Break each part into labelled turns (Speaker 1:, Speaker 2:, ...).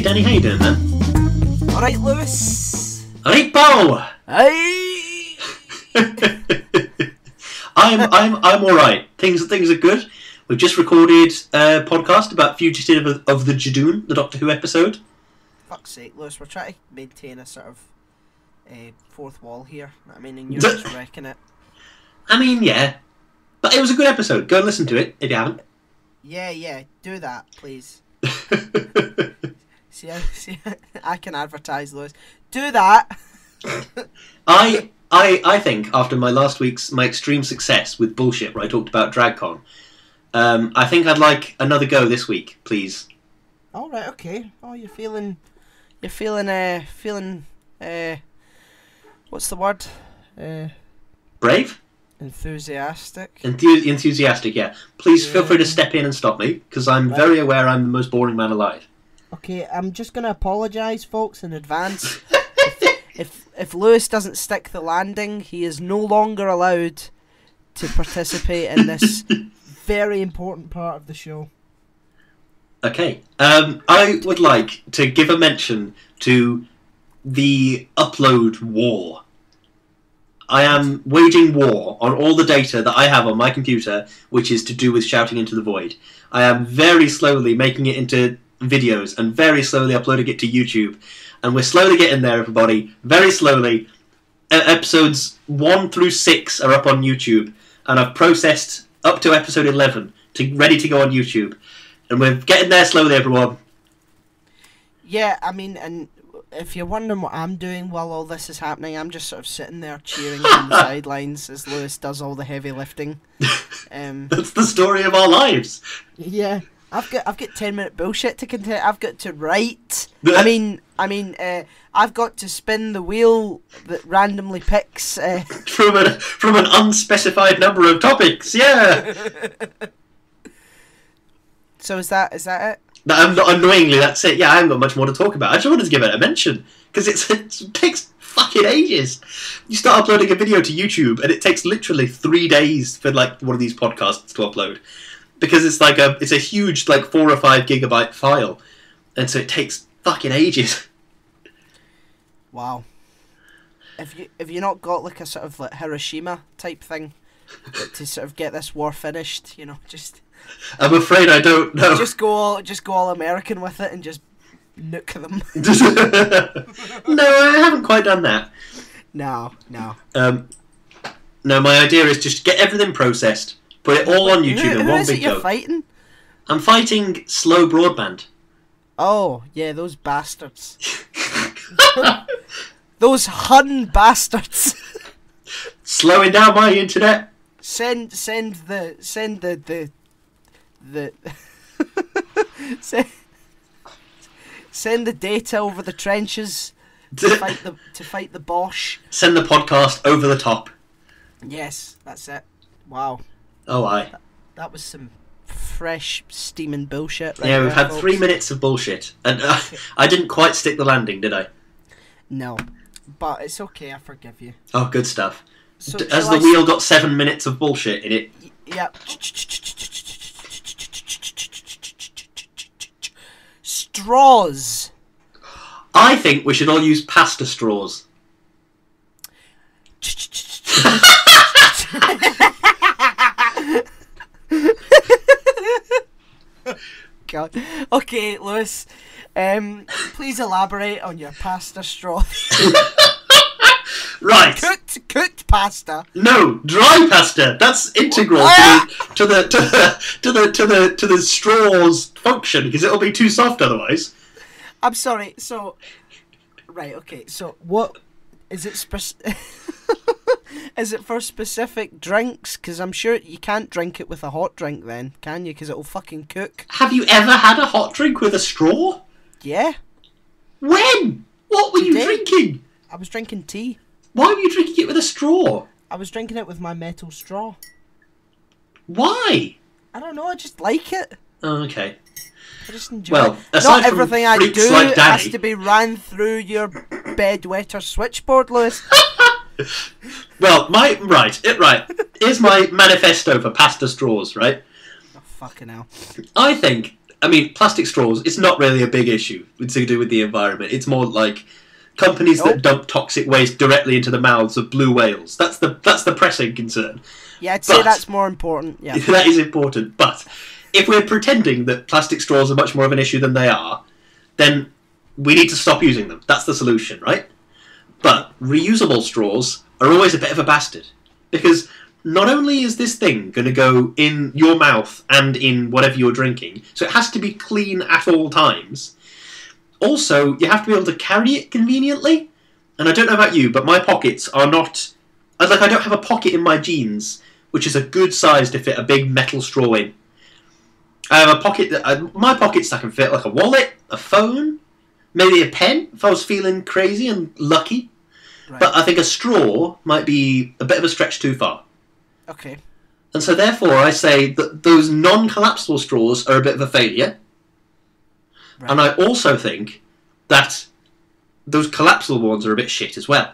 Speaker 1: Danny, how you doing, man?
Speaker 2: Alright, Lewis.
Speaker 1: Alright, Paul.
Speaker 2: Hey.
Speaker 1: I'm alright. Things are good. We've just recorded a podcast about Fugitive of the Jadoon, the Doctor Who episode.
Speaker 2: Fuck's sake, Lewis, we're trying to maintain a sort of fourth wall here. I mean, and you're just wrecking it.
Speaker 1: I mean, yeah. But it was a good episode. Go and listen to it if you haven't.
Speaker 2: Yeah, do that, please. see, I can advertise, Lewis. Do that.
Speaker 1: I think after my extreme success with bullshit where I talked about DragCon, I think I'd like another go this week, please.
Speaker 2: All right, okay. Oh, you're feeling, what's the word?
Speaker 1: Brave?
Speaker 2: Enthusiastic.
Speaker 1: Enthusiastic, yeah. Please feel free to step in and stop me, because I'm very aware I'm the most boring man alive.
Speaker 2: Okay, I'm just going to apologise, folks, in advance. If Lewis doesn't stick the landing, he is no longer allowed to participate in this very important part of the show.
Speaker 1: Okay. I would like to give a mention to the upload war. I am waging war on all the data that I have on my computer, which is to do with Shouting into the Void. I am very slowly making it into videos and very slowly uploading it to YouTube. And we're slowly getting there, everybody. Very slowly. Episodes 1 through 6 are up on YouTube. And I've processed up to episode 11, ready to go on YouTube. And we're getting there slowly, everyone.
Speaker 2: Yeah, I mean, and if you're wondering what I'm doing while all this is happening, I'm just sort of sitting there cheering on the sidelines as Lewis does all the heavy lifting.
Speaker 1: That's the story of our lives.
Speaker 2: Yeah, I've got 10-minute bullshit to continue. I've got to write. I mean, I've got to spin the wheel that randomly picks
Speaker 1: from an unspecified number of topics. Yeah.
Speaker 2: So is that it?
Speaker 1: Annoyingly, that's it. Yeah, I haven't got much more to talk about. I just wanted to give it a mention because it takes fucking ages. You start uploading a video to YouTube, and it takes literally 3 days for like one of these podcasts to upload because it's a huge 4 or 5 gigabyte file, and so it takes fucking ages.
Speaker 2: Wow. Have you not got like a sort of like Hiroshima type thing to sort of get this war finished? You know, just.
Speaker 1: I'm afraid I don't know.
Speaker 2: Just go all American with it and just nuke them.
Speaker 1: No, I haven't quite done that.
Speaker 2: No.
Speaker 1: No, my idea is just get everything processed, put it all on YouTube in one big go.
Speaker 2: Who is it you're fighting?
Speaker 1: I'm fighting slow broadband.
Speaker 2: Oh, yeah, those bastards. Those Hun bastards.
Speaker 1: Slowing down my internet.
Speaker 2: Send the send the data over the trenches to fight the Bosch.
Speaker 1: Send the podcast over the top.
Speaker 2: Yes, that's it. Wow.
Speaker 1: Oh, aye.
Speaker 2: That was some fresh steaming bullshit. Right,
Speaker 1: yeah, we've had
Speaker 2: folks.
Speaker 1: 3 minutes of bullshit, and I didn't quite stick the landing, did I?
Speaker 2: No, but it's okay. I forgive you.
Speaker 1: Oh, good stuff.
Speaker 2: So,
Speaker 1: Has the wheel got 7 minutes of bullshit in it?
Speaker 2: Yep. Straws.
Speaker 1: I think we should all use pasta straws.
Speaker 2: God. Okay, Lewis. Please elaborate on your pasta straw.
Speaker 1: Right.
Speaker 2: Cooked pasta.
Speaker 1: No, dry pasta. That's integral to the straw's function because it'll be too soft otherwise.
Speaker 2: I'm sorry. So, right. Okay. So, what is it? Is it for specific drinks? Because I'm sure you can't drink it with a hot drink, then, can you? Because it'll fucking cook.
Speaker 1: Have you ever had a hot drink with a straw?
Speaker 2: Yeah.
Speaker 1: When? What were you drinking?
Speaker 2: I was drinking tea.
Speaker 1: Why were you drinking it with a straw?
Speaker 2: I was drinking it with my metal straw.
Speaker 1: Why?
Speaker 2: I don't know, I just like it.
Speaker 1: Oh, okay.
Speaker 2: I just enjoy it.
Speaker 1: Aside
Speaker 2: Not everything I
Speaker 1: freaks
Speaker 2: do
Speaker 1: like Danny,
Speaker 2: has to be ran through your bedwetter switchboard, Lewis.
Speaker 1: Well, right. Here's my manifesto for pasta straws, right?
Speaker 2: Oh, fucking hell.
Speaker 1: I think I mean, plastic straws, it's not really a big issue to do with the environment. It's more like companies that dump toxic waste directly into the mouths of blue whales. That's the pressing concern.
Speaker 2: Yeah, I'd say that's more important. Yeah,
Speaker 1: that is important. But if we're pretending that plastic straws are much more of an issue than they are, then we need to stop using them. That's the solution, right? But reusable straws are always a bit of a bastard. Because not only is this thing going to go in your mouth and in whatever you're drinking, so it has to be clean at all times. Also, you have to be able to carry it conveniently. And I don't know about you, but my pockets are not... I don't have a pocket in my jeans which is a good size to fit a big metal straw in. I have a pocket that... my pockets I can fit like a wallet, a phone, maybe a pen if I was feeling crazy and lucky. Right. But I think a straw might be a bit of a stretch too far.
Speaker 2: Okay.
Speaker 1: And so therefore I say that those non-collapsible straws are a bit of a failure. Right. And I also think that those collapsible ones are a bit shit as well.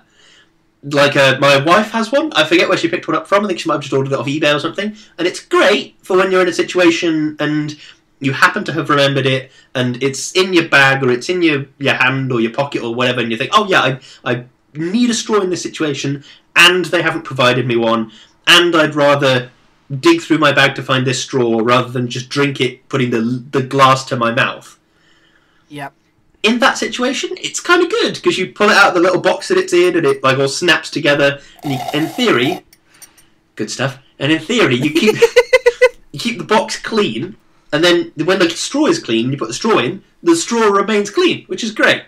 Speaker 1: Like, my wife has one. I forget where she picked one up from. I think she might have just ordered it off eBay or something. And it's great for when you're in a situation and you happen to have remembered it and it's in your bag or it's in your hand or your pocket or whatever, and you think, oh yeah, I need a straw in this situation and they haven't provided me one, and I'd rather dig through my bag to find this straw rather than just drink it putting the glass to my mouth.
Speaker 2: Yep.
Speaker 1: In that situation, it's kind of good, because you pull it out of the little box that it's in, and it like all snaps together. And you, in theory, good stuff. And in theory, you keep you keep the box clean, and then when the straw is clean, you put the straw in. The straw remains clean, which is great.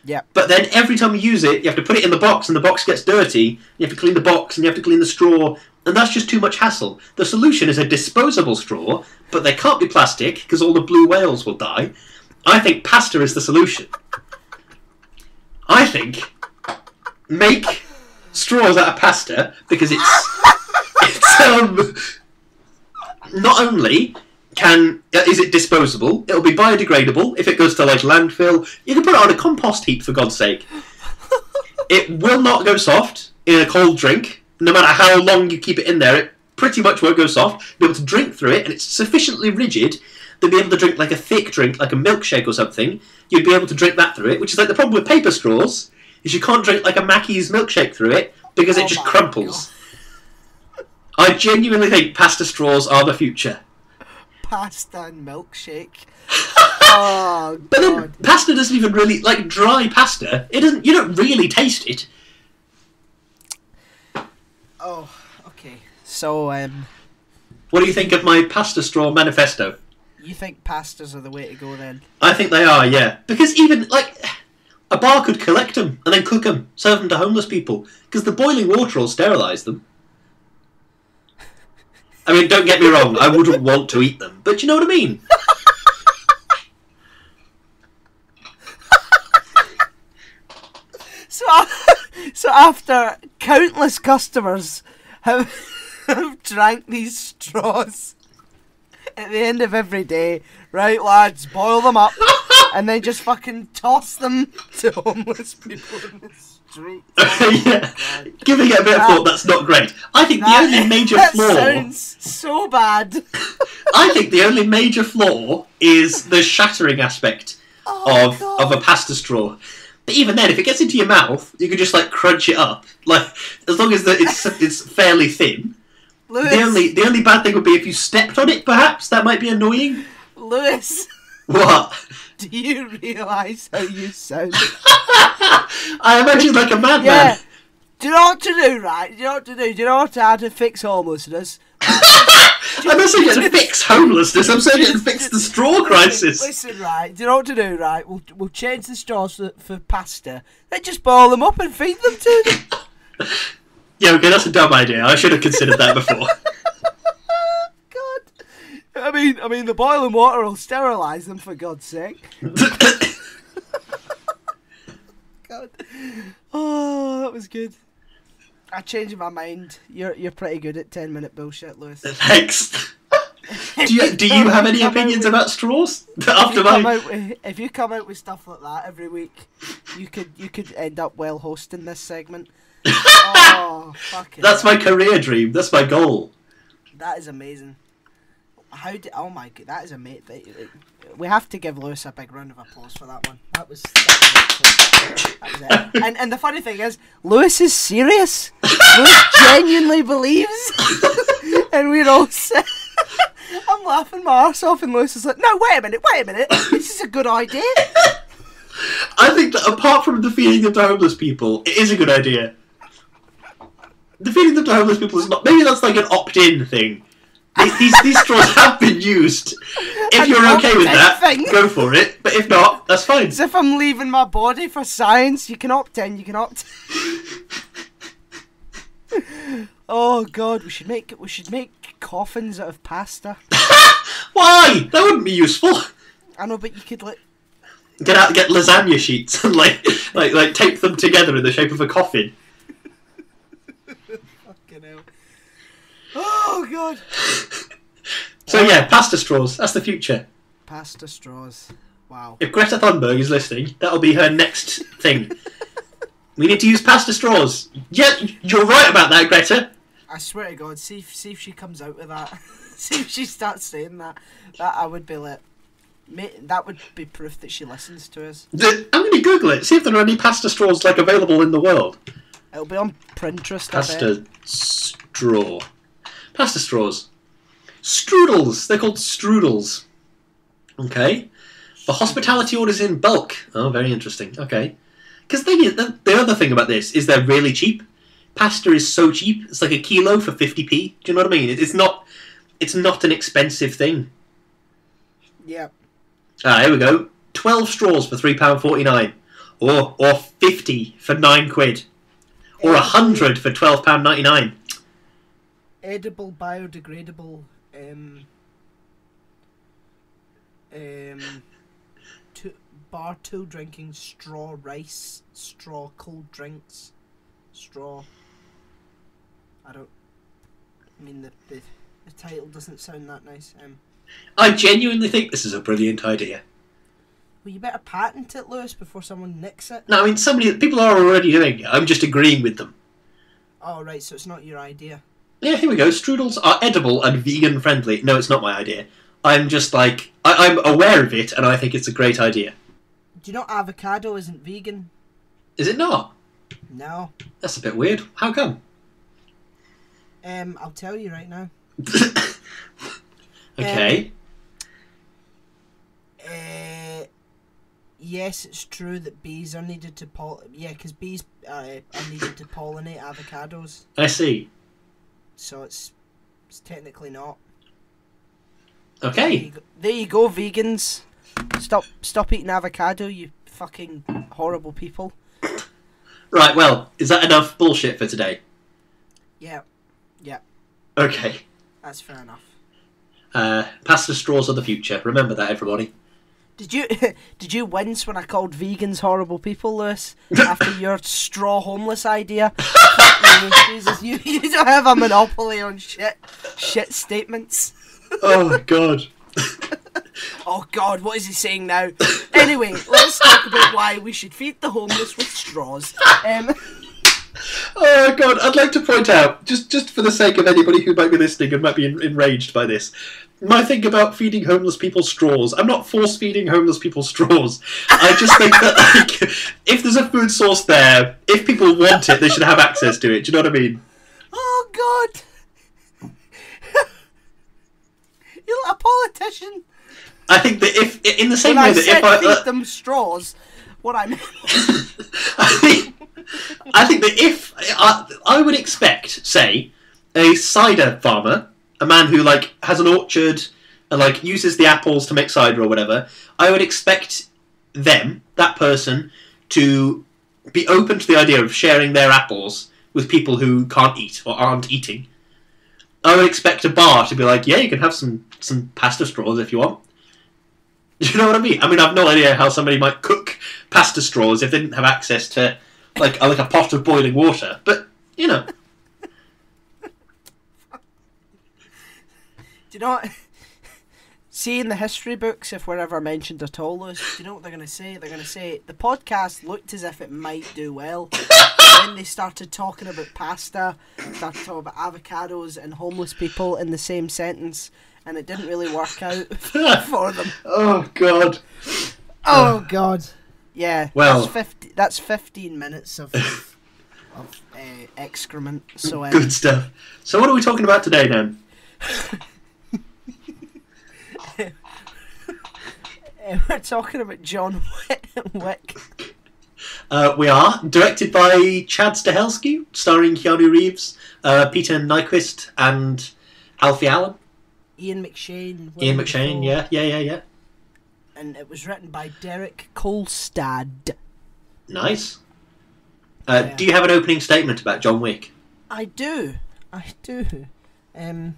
Speaker 2: Yeah.
Speaker 1: But then every time you use it, you have to put it in the box, and the box gets dirty. You have to clean the box, and you have to clean the straw, and that's just too much hassle. The solution is a disposable straw, but they can't be plastic because all the blue whales will die. I think pasta is the solution. I think make straws out of pasta because it's not only is it disposable, it'll be biodegradable. If it goes to like landfill, you can put it on a compost heap for God's sake. It will not go soft in a cold drink, no matter how long you keep it in there. It pretty much won't go soft. You'll be able to drink through it, and it's sufficiently rigid. They'd be able to drink like a thick drink, like a milkshake or something. You'd be able to drink that through it, which is like the problem with paper straws, is you can't drink like a Mackey's milkshake through it, because it just crumples. God. I genuinely think pasta straws are the future.
Speaker 2: Pasta and milkshake. Oh,
Speaker 1: but then pasta doesn't even really, like dry pasta, it doesn't, you don't really taste it.
Speaker 2: Oh, okay. So,
Speaker 1: what do you think of my pasta straw manifesto?
Speaker 2: You think pastas are the way to go then?
Speaker 1: I think they are, yeah. Because even, like, a bar could collect them and then cook them, serve them to homeless people. Because the boiling water will sterilise them. I mean, don't get me wrong, I wouldn't want to eat them. But you know what I mean?
Speaker 2: So after countless customers have drank these straws at the end of every day, right, lads, boil them up and then just fucking toss them to homeless people in the street.
Speaker 1: Yeah, giving it a bit of thought, that's not great. I think the only major flaw...
Speaker 2: That sounds so bad.
Speaker 1: I think the only major flaw is the shattering aspect of a pasta straw. But even then, if it gets into your mouth, you can just like crunch it up. Like, as long as it's fairly thin. Lewis. The only bad thing would be if you stepped on it, perhaps. That might be annoying.
Speaker 2: Lewis.
Speaker 1: What?
Speaker 2: Do you realise how you sound?
Speaker 1: I imagine like a madman.
Speaker 2: Do you know what to do, right? Do you know what to do? Do you know how to fix homelessness?
Speaker 1: I'm not saying to fix homelessness, I'm saying to fix the straw crisis.
Speaker 2: Listen, right, do you know what to do, right? We'll change the straws for pasta. Then just boil them up and feed them to them.
Speaker 1: Yeah, okay, that's a dumb idea. I should have considered that before.
Speaker 2: God. I mean, the boiling water will sterilise them, for God's sake. God. Oh, that was good. I changed my mind. You're pretty good at 10-minute bullshit, Lewis.
Speaker 1: Thanks. Do you have any opinions about straws?
Speaker 2: If you come out with stuff like that every week, you could end up well hosting this segment. Oh, fucking.
Speaker 1: That's my career dream. That's my goal.
Speaker 2: That is amazing. Oh my god, that is amazing. We have to give Lewis a big round of applause for that one. That was it. And the funny thing is, Lewis is serious. Lewis genuinely believes, and we're all I'm laughing my arse off, and Lewis is like, "No, wait a minute, this is a good idea."
Speaker 1: I think that apart from the feeding them to homeless people, it is a good idea. The feeding them to homeless people is not. Maybe that's like an opt-in thing. These straws have been used. If you're okay with that, go for it. But if not, that's fine.
Speaker 2: As if I'm leaving my body for science. You can opt in. Oh god, we should make coffins out of pasta.
Speaker 1: Why? That wouldn't be useful.
Speaker 2: I know, but you could
Speaker 1: get lasagna sheets and like tape them together in the shape of a coffin.
Speaker 2: Fucking hell. Oh god.
Speaker 1: So yeah, pasta straws. That's the future.
Speaker 2: Pasta straws. Wow.
Speaker 1: If Greta Thunberg is listening, that'll be her next thing. We need to use pasta straws. Yeah, you're right about that, Greta.
Speaker 2: I swear to God, see if she comes out with that. See if she starts saying that. That I would be like, mate, that would be proof that she listens to us.
Speaker 1: I'm going to Google it. See if there are any pasta straws like available in the world.
Speaker 2: It'll be on Pinterest.
Speaker 1: Pasta straw. Pasta straws. Strudels. They're called strudels. Okay. For hospitality orders in bulk. Oh, very interesting. Okay. Because the other thing about this is they're really cheap. Pasta is so cheap. It's like a kilo for 50p. Do you know what I mean? It's not an expensive thing.
Speaker 2: Yeah.
Speaker 1: Ah, here we go. 12 straws for £3.49. Or 50 for £9. Or 100 for £12.99.
Speaker 2: Edible, biodegradable, bar tool drinking, straw rice, straw cold drinks, straw. I mean the title doesn't sound that nice.
Speaker 1: I genuinely think this is a brilliant idea.
Speaker 2: Well, you better patent it, Lewis, before someone nicks it.
Speaker 1: No, I mean people are already doing it. I'm just agreeing with them.
Speaker 2: Oh right, so it's not your idea.
Speaker 1: Yeah, here we go. Strudels are edible and vegan friendly. No, it's not my idea. I'm just like I'm aware of it, and I think it's a great idea.
Speaker 2: Do you know avocado isn't vegan?
Speaker 1: Is it not?
Speaker 2: No.
Speaker 1: That's a bit weird. How come?
Speaker 2: I'll tell you right now.
Speaker 1: Okay.
Speaker 2: Yes, it's true that bees are needed to because bees are needed to pollinate avocados.
Speaker 1: I see.
Speaker 2: So it's technically not.
Speaker 1: Okay.
Speaker 2: There you go, vegans. Stop eating avocado, you fucking horrible people.
Speaker 1: Right, well, is that enough bullshit for today?
Speaker 2: Yeah.
Speaker 1: Okay.
Speaker 2: That's fair enough.
Speaker 1: Pasta straws are the future. Remember that, everybody.
Speaker 2: Did you wince when I called vegans horrible people, Lewis? After your straw homeless idea? Jesus, you don't have a monopoly on shit statements.
Speaker 1: Oh god.
Speaker 2: Oh god, what is he saying now? Anyway, let's talk about why we should feed the homeless with straws.
Speaker 1: Oh god, I'd like to point out, just for the sake of anybody who might be listening and might be enraged by this, my thing about feeding homeless people straws, I'm not force-feeding homeless people straws. I just think that, like, if there's a food source there, if people want it, they should have access to it. Do you know what I mean?
Speaker 2: Oh god! You're like a politician.
Speaker 1: I think that if, in the same way that if I
Speaker 2: feed them straws, what I meant.
Speaker 1: I think that if I would expect, say, a cider farmer, a man who like has an orchard and like uses the apples to make cider or whatever, I would expect that person, to be open to the idea of sharing their apples with people who can't eat or aren't eating. I would expect a bar to be like, yeah, you can have some pasta straws if you want. Do you know what I mean? I mean, I've no idea how somebody might cook pasta straws if they didn't have access to like a pot of boiling water, but you know.
Speaker 2: Do you know what? See, in the history books, if we're ever mentioned at all, do you know what they're going to say? They're going to say the podcast looked as if it might do well. Then they started talking about pasta, started talking about avocados and homeless people in the same sentence, and it didn't really work out for them.
Speaker 1: Oh God.
Speaker 2: Oh God. Yeah.
Speaker 1: Well,
Speaker 2: that's 15 minutes of excrement. So
Speaker 1: good stuff. So what are we talking about today, then?
Speaker 2: We're talking about John Wick.
Speaker 1: We are directed by Chad Stahelski, starring Keanu Reeves, Peter Nyquist, and Alfie Allen.
Speaker 2: Ian McShane.
Speaker 1: Yeah.
Speaker 2: And it was written by Derek Kolstad.
Speaker 1: Nice. Do you have an opening statement about John Wick?
Speaker 2: I do. An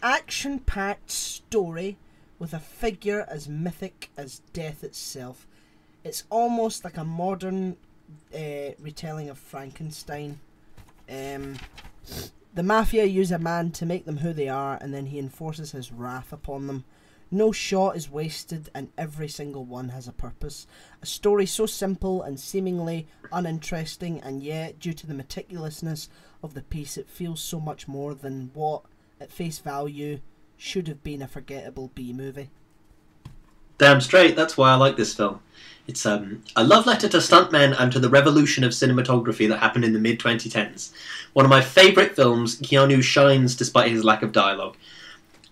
Speaker 2: action-packed story with a figure as mythic as death itself. It's almost like a modern retelling of Frankenstein. The Mafia use a man to make them who they are, and then he enforces his wrath upon them. No shot is wasted, and every single one has a purpose. A story so simple and seemingly uninteresting, and yet, due to the meticulousness of the piece, it feels so much more than what, at face value, should have been a forgettable B-movie.
Speaker 1: Damn straight, that's why I like this film. It's a love letter to stuntmen and to the revolution of cinematography that happened in the mid-2010s. One of my favourite films, Keanu shines despite his lack of dialogue.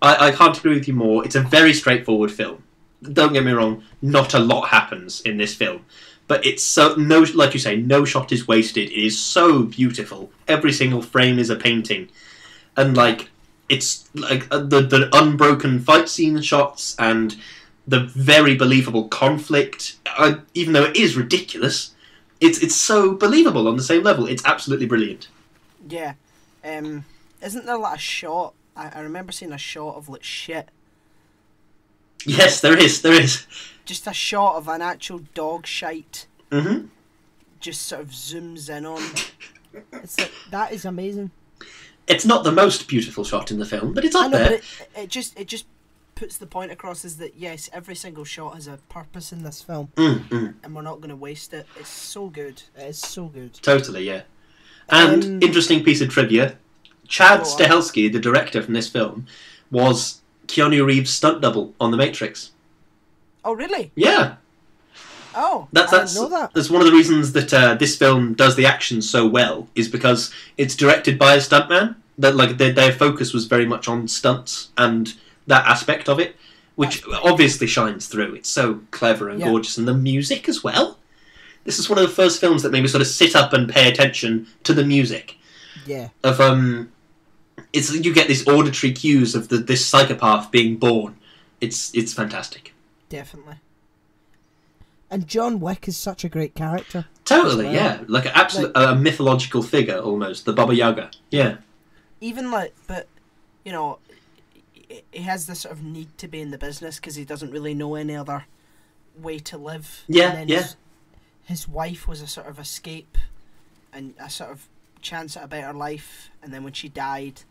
Speaker 1: I can't agree with you more. It's a very straightforward film. Don't get me wrong, not a lot happens in this film. But it's so, like you say, no shot is wasted. It is so beautiful. Every single frame is a painting. And it's like the unbroken fight scene shots and the very believable conflict, even though it is ridiculous, it's so believable on the same level. It's absolutely brilliant.
Speaker 2: Yeah. Isn't there like a shot? I remember seeing a shot of shit.
Speaker 1: Yes, there is.
Speaker 2: Just a shot of an actual dog shite.
Speaker 1: Mm-hmm.
Speaker 2: Just sort of zooms in on. It's that is amazing.
Speaker 1: It's not the most beautiful shot in the film, but it's up there.
Speaker 2: But it just puts the point across is that yes, every single shot has a purpose in this film, and we're not going to waste it. It's so good. It is so good.
Speaker 1: Totally, yeah. And interesting piece of trivia: Chad Stahelski, the director from this film, was Keanu Reeves' stunt double on The Matrix.
Speaker 2: Oh, really?
Speaker 1: Yeah.
Speaker 2: Oh, I didn't know that.
Speaker 1: That's one of the reasons that this film does the action so well, is because it's directed by a stuntman. That their focus was very much on stunts and that aspect of it, which obviously shines through. It's so clever and gorgeous, and the music as well. This is one of the first films that made me sort of sit up and pay attention to the music.
Speaker 2: Yeah.
Speaker 1: Of you get these auditory cues of this psychopath being born. It's fantastic.
Speaker 2: Definitely. And John Wick is such a great character.
Speaker 1: Totally, yeah. Like an absolute a mythological figure, almost. The Baba Yaga. Yeah.
Speaker 2: Even but, he has this sort of need to be in the business because he doesn't really know any other way to live.
Speaker 1: Yeah,
Speaker 2: and then his wife was a sort of escape and a sort of chance at a better life. And then when she died,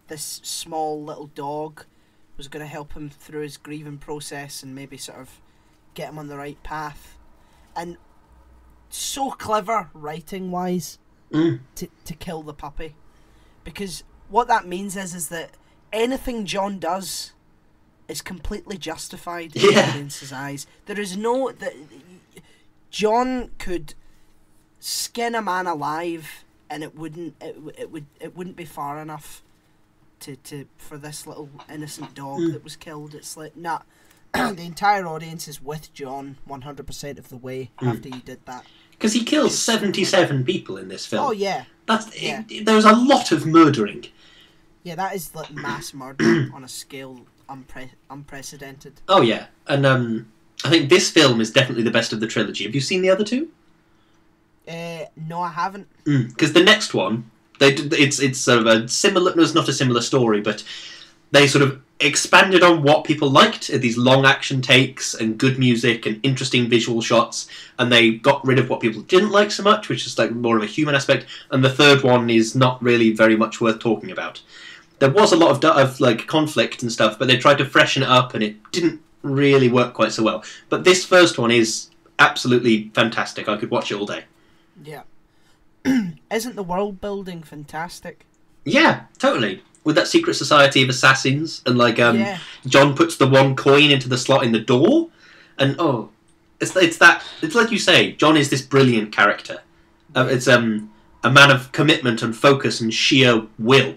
Speaker 2: this small little dog was going to help him through his grieving process and maybe sort of get him on the right path. And so clever writing wise to kill the puppy, because what that means is that anything John does is completely justified in the audience's eyes. There is no John could skin a man alive and it wouldn't be far enough to for this little innocent dog that was killed. It's like nah. The entire audience is with John 100% of the way after he did that.
Speaker 1: Because he kills 77 people in this film.
Speaker 2: Oh, yeah.
Speaker 1: There's a lot of murdering.
Speaker 2: Yeah, that is like mass murder on a scale unprecedented.
Speaker 1: Oh, yeah. And I think this film is definitely the best of the trilogy. Have you seen the other two?
Speaker 2: No, I haven't.
Speaker 1: Because the next one, it's sort of a similar... No, it's not a similar story, but they sort of expanded on what people liked, these long action takes and good music and interesting visual shots, and they got rid of what people didn't like so much, which is like more of a human aspect, and the third one is not really very much worth talking about. There was a lot of like conflict and stuff, but they tried to freshen it up and it didn't really work quite so well. But this first one is absolutely fantastic. I could watch it all day.
Speaker 2: Yeah. Isn't the world building fantastic?
Speaker 1: Yeah, totally. with that secret society of assassins, and like
Speaker 2: Yeah.
Speaker 1: John puts the one coin into the slot in the door, and it's like you say, John is this brilliant character. It's a man of commitment and focus and sheer will.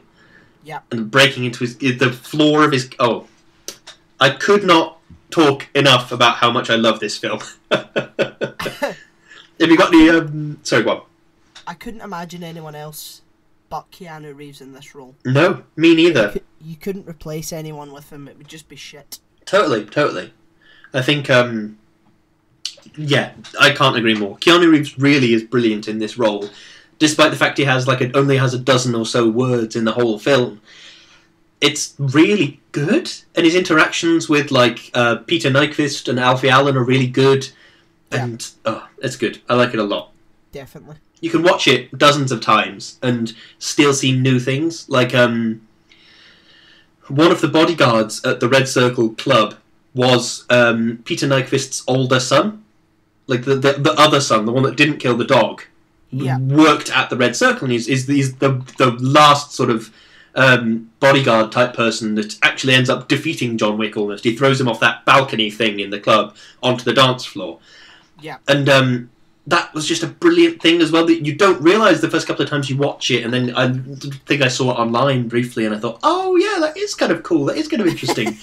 Speaker 2: Yeah.
Speaker 1: And breaking into the floor of his... Oh, I could not talk enough about how much I love this film. Have you got any... sorry, go on.
Speaker 2: I couldn't imagine anyone else but Keanu Reeves in this role.
Speaker 1: No, me neither.
Speaker 2: You couldn't replace anyone with him. It would just be shit.
Speaker 1: Totally. I think... yeah, I can't agree more. Keanu Reeves really is brilliant in this role, despite the fact he has only has a dozen or so words in the whole film. It's really good, and his interactions with Peter Nyquist and Alfie Allen are really good, and it's good. I like it a lot.
Speaker 2: Definitely.
Speaker 1: You can watch it dozens of times and still see new things. Like one of the bodyguards at the Red Circle Club was Peter Nyquist's older son. Like the other son, the one that didn't kill the dog, worked at the Red Circle, and he's the last sort of bodyguard type person that actually ends up defeating John Wick almost. He throws him off that balcony thing in the club onto the dance floor.
Speaker 2: Yeah.
Speaker 1: And that was just a brilliant thing as well, that you don't realise the first couple of times you watch it, and then I think I saw it online briefly, and I thought, oh yeah, that is kind of cool, that is kind of interesting.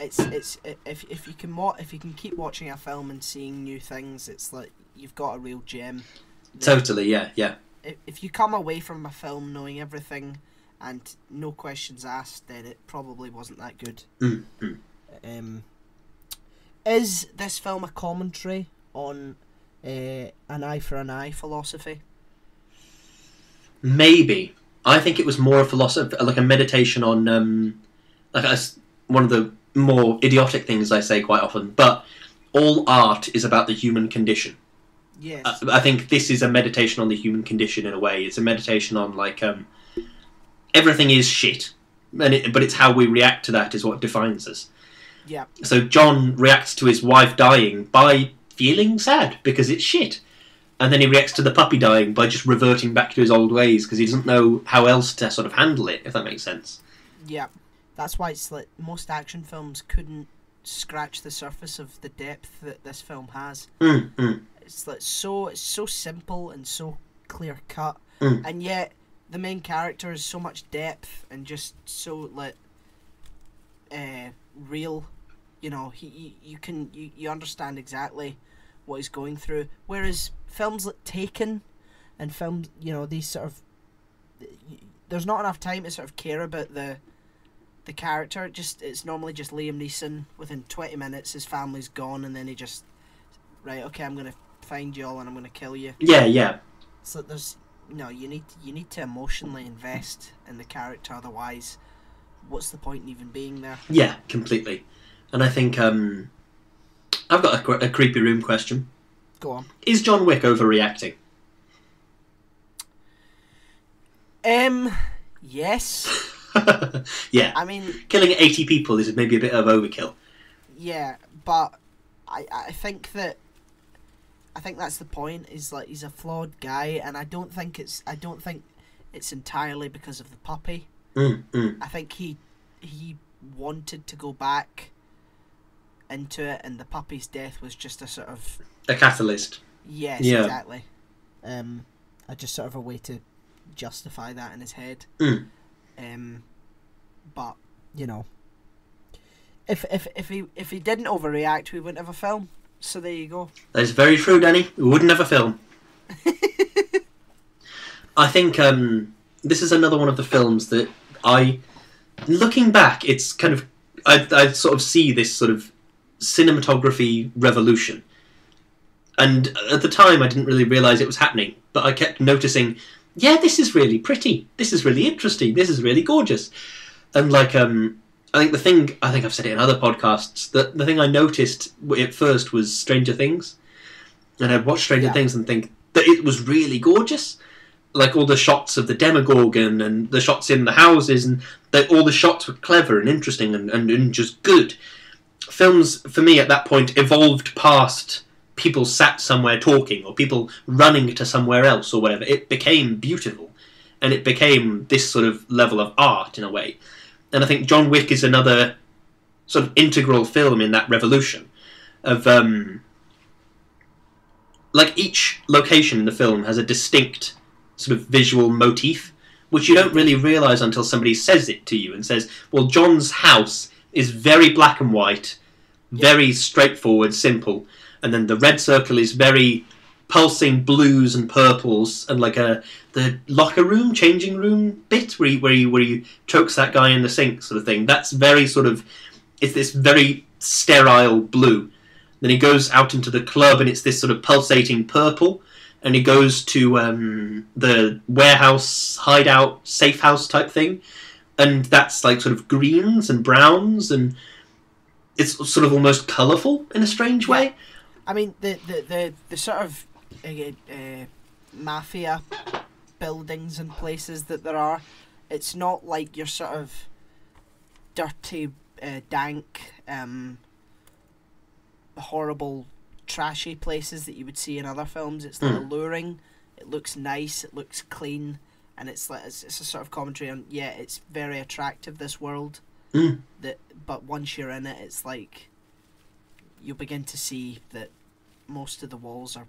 Speaker 2: If you can keep watching a film and seeing new things, it's like you've got a real gem.
Speaker 1: Totally, yeah.
Speaker 2: If you come away from a film knowing everything and no questions asked, then it probably wasn't that good.
Speaker 1: Mm-hmm.
Speaker 2: Is this film a commentary on an eye for an eye philosophy?
Speaker 1: Maybe. I think it was more a philosophy, like a meditation on, one of the more idiotic things I say quite often, but all art is about the human condition.
Speaker 2: Yes.
Speaker 1: I think this is a meditation on the human condition in a way. It's a meditation on, everything is shit, but it's how we react to that is what defines us.
Speaker 2: Yeah.
Speaker 1: So John reacts to his wife dying by feeling sad because it's shit. And then he reacts to the puppy dying by just reverting back to his old ways because he doesn't know how else to sort of handle it, if that makes sense.
Speaker 2: Yeah. That's why it's like most action films couldn't scratch the surface of the depth that this film has. It's like it's so simple and so clear cut, and yet the main character is so much depth and just so real. You know, you understand exactly what he's going through. Whereas films like Taken and films, these sort of, there's not enough time to sort of care about the character. It's normally just Liam Neeson. Within 20 minutes, his family's gone, and then he just, right, okay, I'm gonna find you all and I'm gonna kill you.
Speaker 1: Yeah.
Speaker 2: So there's, you need to emotionally invest in the character. Otherwise, what's the point in even being there?
Speaker 1: Yeah, completely. And I think I've got a creepy room question.
Speaker 2: Go on.
Speaker 1: Is John Wick overreacting?
Speaker 2: Yes.
Speaker 1: Yeah.
Speaker 2: I mean,
Speaker 1: killing 80 people is maybe a bit of overkill.
Speaker 2: Yeah, but I think that's the point. Is like he's a flawed guy, and I don't think it's entirely because of the puppy. I think he wanted to go back into it, and the puppy's death was just a sort of
Speaker 1: a catalyst.
Speaker 2: Yes, yeah. Exactly. Just sort of a way to justify that in his head. But if he didn't overreact, we wouldn't have a film. So there you go.
Speaker 1: That is very true, Danny. We wouldn't have a film. I think this is another one of the films that looking back, it's kind of I sort of see this sort of cinematography revolution. And at the time, I didn't really realise it was happening, but I kept noticing, yeah, this is really pretty. This is really interesting. This is really gorgeous. And I think I've said it in other podcasts, that the thing I noticed at first was Stranger Things. And I'd watch Stranger Things and think that it was really gorgeous. Like all the shots of the Demogorgon and the shots in the houses, and all the shots were clever and interesting and just good. Films, for me, at that point, evolved past people sat somewhere talking or people running to somewhere else or whatever. It became beautiful. and it became this sort of level of art in a way. And I think John Wick is another sort of integral film in that revolution of like each location in the film has a distinct sort of visual motif, which you don't really realise until somebody says it to you and says, well, John's house is very black and white, very straightforward, simple, and then the red circle is very pulsing blues and purples, and like the locker room, changing room bit where he chokes that guy in the sink sort of thing. That's very sort of, it's this very sterile blue. Then he goes out into the club and it's this sort of pulsating purple, and he goes to the warehouse, hideout, safe house type thing, and that's like sort of greens and browns, and it's sort of almost colourful in a strange way.
Speaker 2: I mean, the sort of mafia buildings and places that there are, it's not like your sort of dirty, dank, horrible, trashy places that you would see in other films. It's like alluring. It looks nice. It looks clean, and it's like it's a sort of commentary on it's very attractive, this world. But once you're in it, it's like you begin to see that most of the walls are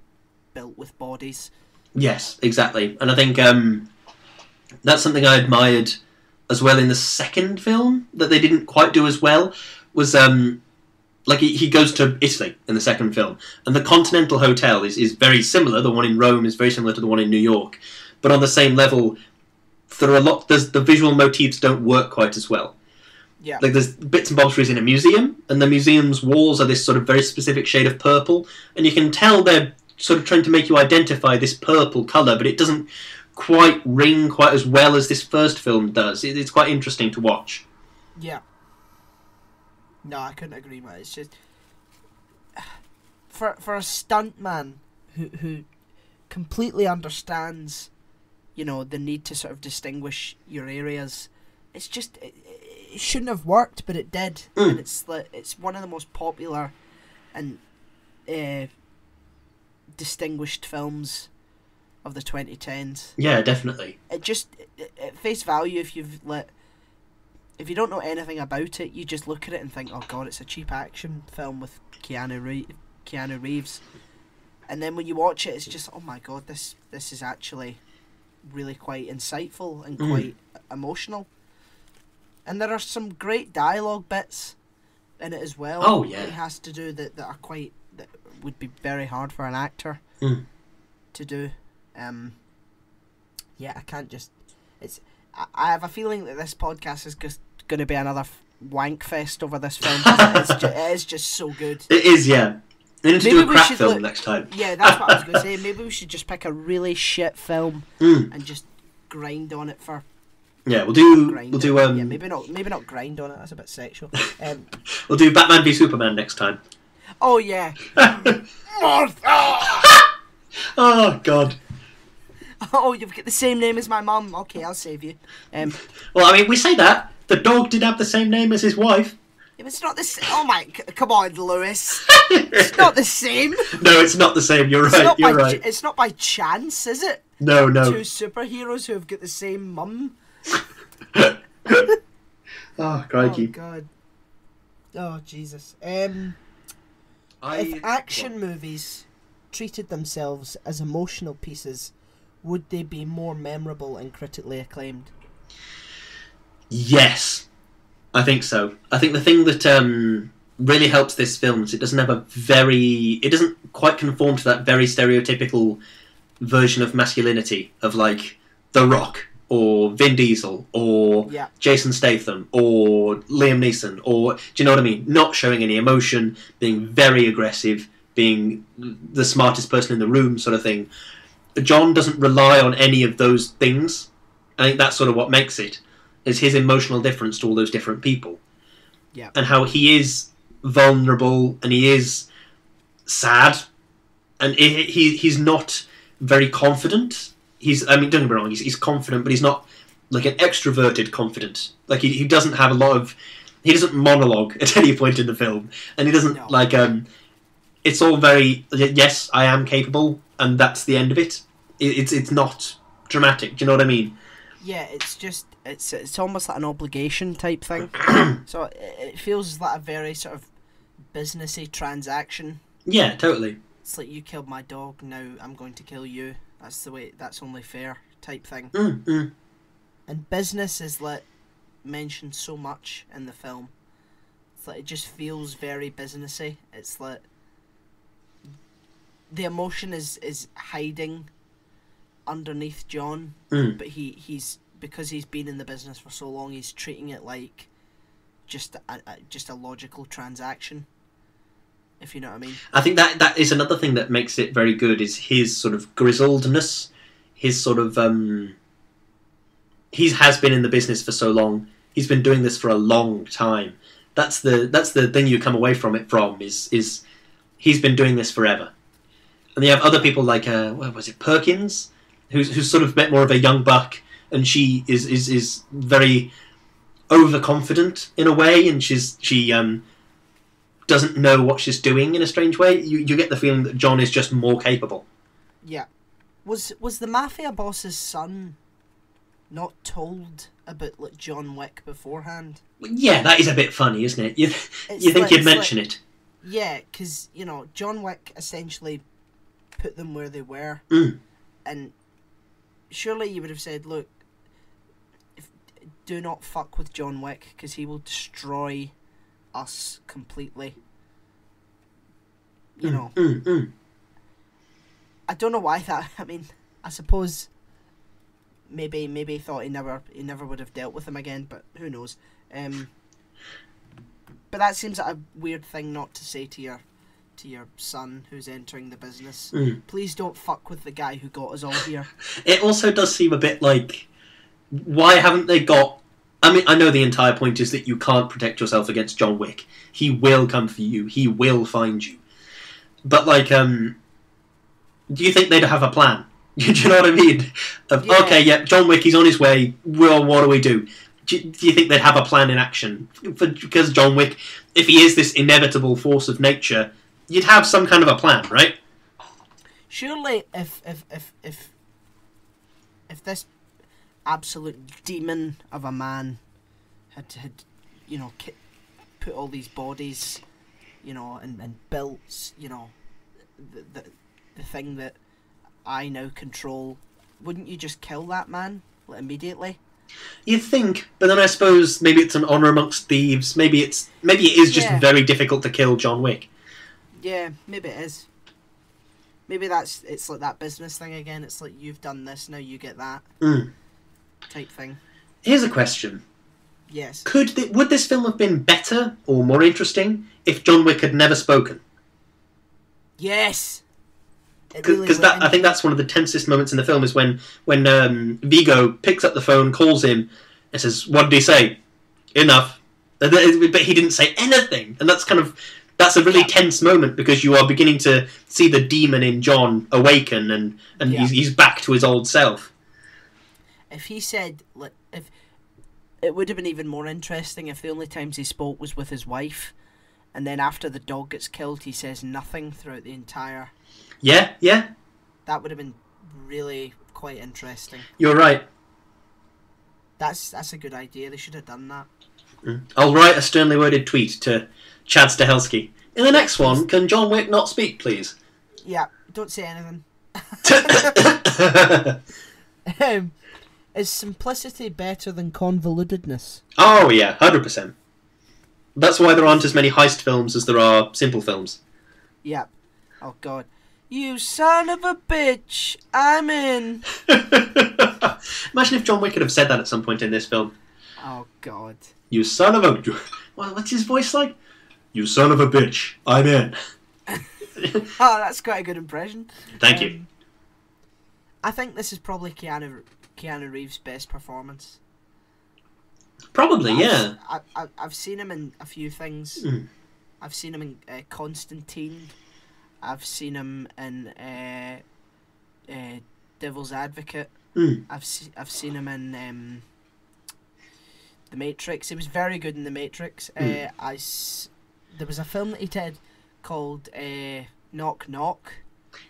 Speaker 2: built with bodies. Yes,
Speaker 1: exactly, and I think that's something I admired as well in the second film that they didn't quite do as well. Was like he goes to Italy in the second film, and the Continental Hotel is very similar. The one in Rome is very similar to the one in New York, but on the same level, the visual motifs don't work quite as well.
Speaker 2: Yeah,
Speaker 1: like there's bits and bobs where he's in a museum, and the museum's walls are this sort of very specific shade of purple, and you can tell they're sort of trying to make you identify this purple colour, but it doesn't quite ring quite as well as this first film does. It's quite interesting to watch.
Speaker 2: Yeah. No, I couldn't agree more. It's just for a stuntman who completely understands, you know, the need to sort of distinguish your areas. It's just it shouldn't have worked, but it did, and it's one of the most popular and distinguished films of the 2010s.
Speaker 1: Yeah, definitely.
Speaker 2: It just at face value, if you don't know anything about it, you just look at it and think, oh god, it's a cheap action film with Keanu Reeves. And then when you watch it, it's just, oh my god, this is actually really quite insightful and quite emotional. And there are some great dialogue bits in it as well.
Speaker 1: Oh yeah.
Speaker 2: That he has to do that would be very hard for an actor to do. I can't just. I have a feeling that this podcast is just going to be another wank fest over this film. It is just so good.
Speaker 1: It is, yeah. We need to do a crap film next time.
Speaker 2: Yeah, that's what I was going to say. Maybe we should just pick a really shit film and just grind on it for.
Speaker 1: Yeah, we'll do.
Speaker 2: Yeah, maybe not grind on it. That's a bit sexual.
Speaker 1: We'll do Batman v Superman next time.
Speaker 2: Oh yeah.
Speaker 1: Oh god.
Speaker 2: Oh, you've got the same name as my mum. Okay, I'll save you.
Speaker 1: Well, I mean, we say that the dog did have the same name as his wife.
Speaker 2: Yeah, but it's not the same. Oh my! Come on, Lewis. It's not the same.
Speaker 1: No, it's not the same. You're right. You're right.
Speaker 2: It's not by chance, is it?
Speaker 1: No.
Speaker 2: Two superheroes who have got the same mum.
Speaker 1: Oh, crikey.
Speaker 2: Oh god. Oh Jesus. If action movies treated themselves as emotional pieces, would they be more memorable and critically acclaimed?
Speaker 1: Yes, I think so. I think the thing that really helps this film is it doesn't quite conform to that very stereotypical version of masculinity of like The Rock or Vin Diesel or Jason Statham or Liam Neeson, or do you know what I mean? Not showing any emotion, being very aggressive, being the smartest person in the room sort of thing. John doesn't rely on any of those things. I think that's sort of what makes it, is his emotional difference to all those different people.
Speaker 2: Yeah. And
Speaker 1: how he is vulnerable and he is sad and he's not very confident. Don't get me wrong, he's confident, but he's not like an extroverted confident. Like he doesn't have he doesn't monologue at any point in the film, and he doesn't it's all very, yes, I am capable, and that's the end of it. It's not dramatic. Do you know what I mean?
Speaker 2: Yeah, it's just it's almost like an obligation type thing. So it feels like a very sort of businessy transaction.
Speaker 1: Yeah, totally.
Speaker 2: It's like you killed my dog, now I'm going to kill you. That's the way. That's only fair type thing. And business is like mentioned so much in the film. It's like it just feels very businessy. It's like the emotion is hiding underneath John, but he's because he's been in the business for so long, he's treating it like just a logical transaction. If you know what I mean.
Speaker 1: I think that is another thing that makes it very good, is his sort of grizzledness, his sort of he has been in the business for so long. He's been doing this for a long time. That's the thing you come away from it from is he's been doing this forever. And you have other people like what was it, Perkins, who's sort of a bit more of a young buck, and she is very overconfident in a way, and she doesn't know what she's doing in a strange way. You get the feeling that John is just more capable.
Speaker 2: Yeah. Was the mafia boss's son not told about like John Wick beforehand?
Speaker 1: Yeah, that is a bit funny, isn't it? You think
Speaker 2: like,
Speaker 1: you'd mention it.
Speaker 2: Yeah, because, you know, John Wick essentially put them where they were. And surely you would have said, look, do not fuck with John Wick, because he will destroy us completely. You know. I don't know why that. I mean, I suppose maybe he thought he never would have dealt with him again, but who knows. But that seems like a weird thing not to say to your son who's entering the business. Please don't fuck with the guy who got us all here.
Speaker 1: It also does seem a bit like, why haven't they got... I mean, I know the entire point is that you can't protect yourself against John Wick. He will come for you. He will find you. But, like, do you think they'd have a plan? Do you know what I mean? Okay, yeah, John Wick, he's on his way. Well, what do we do? Do you think they'd have a plan in action? Because John Wick, if he is this inevitable force of nature, you'd have some kind of a plan, right?
Speaker 2: Surely, if this absolute demon of a man had you know, put all these bodies, you know, and built, you know, the thing that I now control, wouldn't you just kill that man immediately?
Speaker 1: You'd think, but then I suppose maybe it's an honour amongst thieves. Maybe it is just very difficult to kill John Wick.
Speaker 2: Yeah, maybe it is. Maybe it's like that business thing again. It's like, you've done this, now you get that type thing.
Speaker 1: Here's a question.
Speaker 2: Yes.
Speaker 1: Would this film have been better or more interesting if John Wick had never spoken?
Speaker 2: Yes.
Speaker 1: Because I think that's one of the tensest moments in the film, is when Vigo picks up the phone, calls him, and says, "What did he say? Enough." But he didn't say anything, and that's a really tense moment, because you are beginning to see the demon in John awaken, and he's back to his old self.
Speaker 2: If he said, if it would have been even more interesting if the only times he spoke was with his wife, and then after the dog gets killed, he says nothing throughout the entire.
Speaker 1: Yeah.
Speaker 2: That would have been really quite interesting.
Speaker 1: You're right.
Speaker 2: That's a good idea. They should have done that.
Speaker 1: I'll write a sternly worded tweet to Chad Stahelski. In the next one, can John Wick not speak, please?
Speaker 2: Yeah, don't say anything. Is simplicity better than convolutedness?
Speaker 1: Oh yeah, 100%. That's why there aren't as many heist films as there are simple films.
Speaker 2: Yeah. Oh god. You son of a bitch! I'm in!
Speaker 1: Imagine if John Wick could have said that at some point in this film.
Speaker 2: Oh god.
Speaker 1: You son of a... What's his voice like? You son of a bitch, I'm in.
Speaker 2: Oh, that's quite a good impression.
Speaker 1: Thank you.
Speaker 2: I think this is probably Keanu Reeves' best performance.
Speaker 1: Probably, yeah.
Speaker 2: I've seen him in a few things. I've seen him in Constantine. I've seen him in Devil's Advocate. I've seen him in The Matrix. He was very good in The Matrix. There was a film that he did called Knock Knock.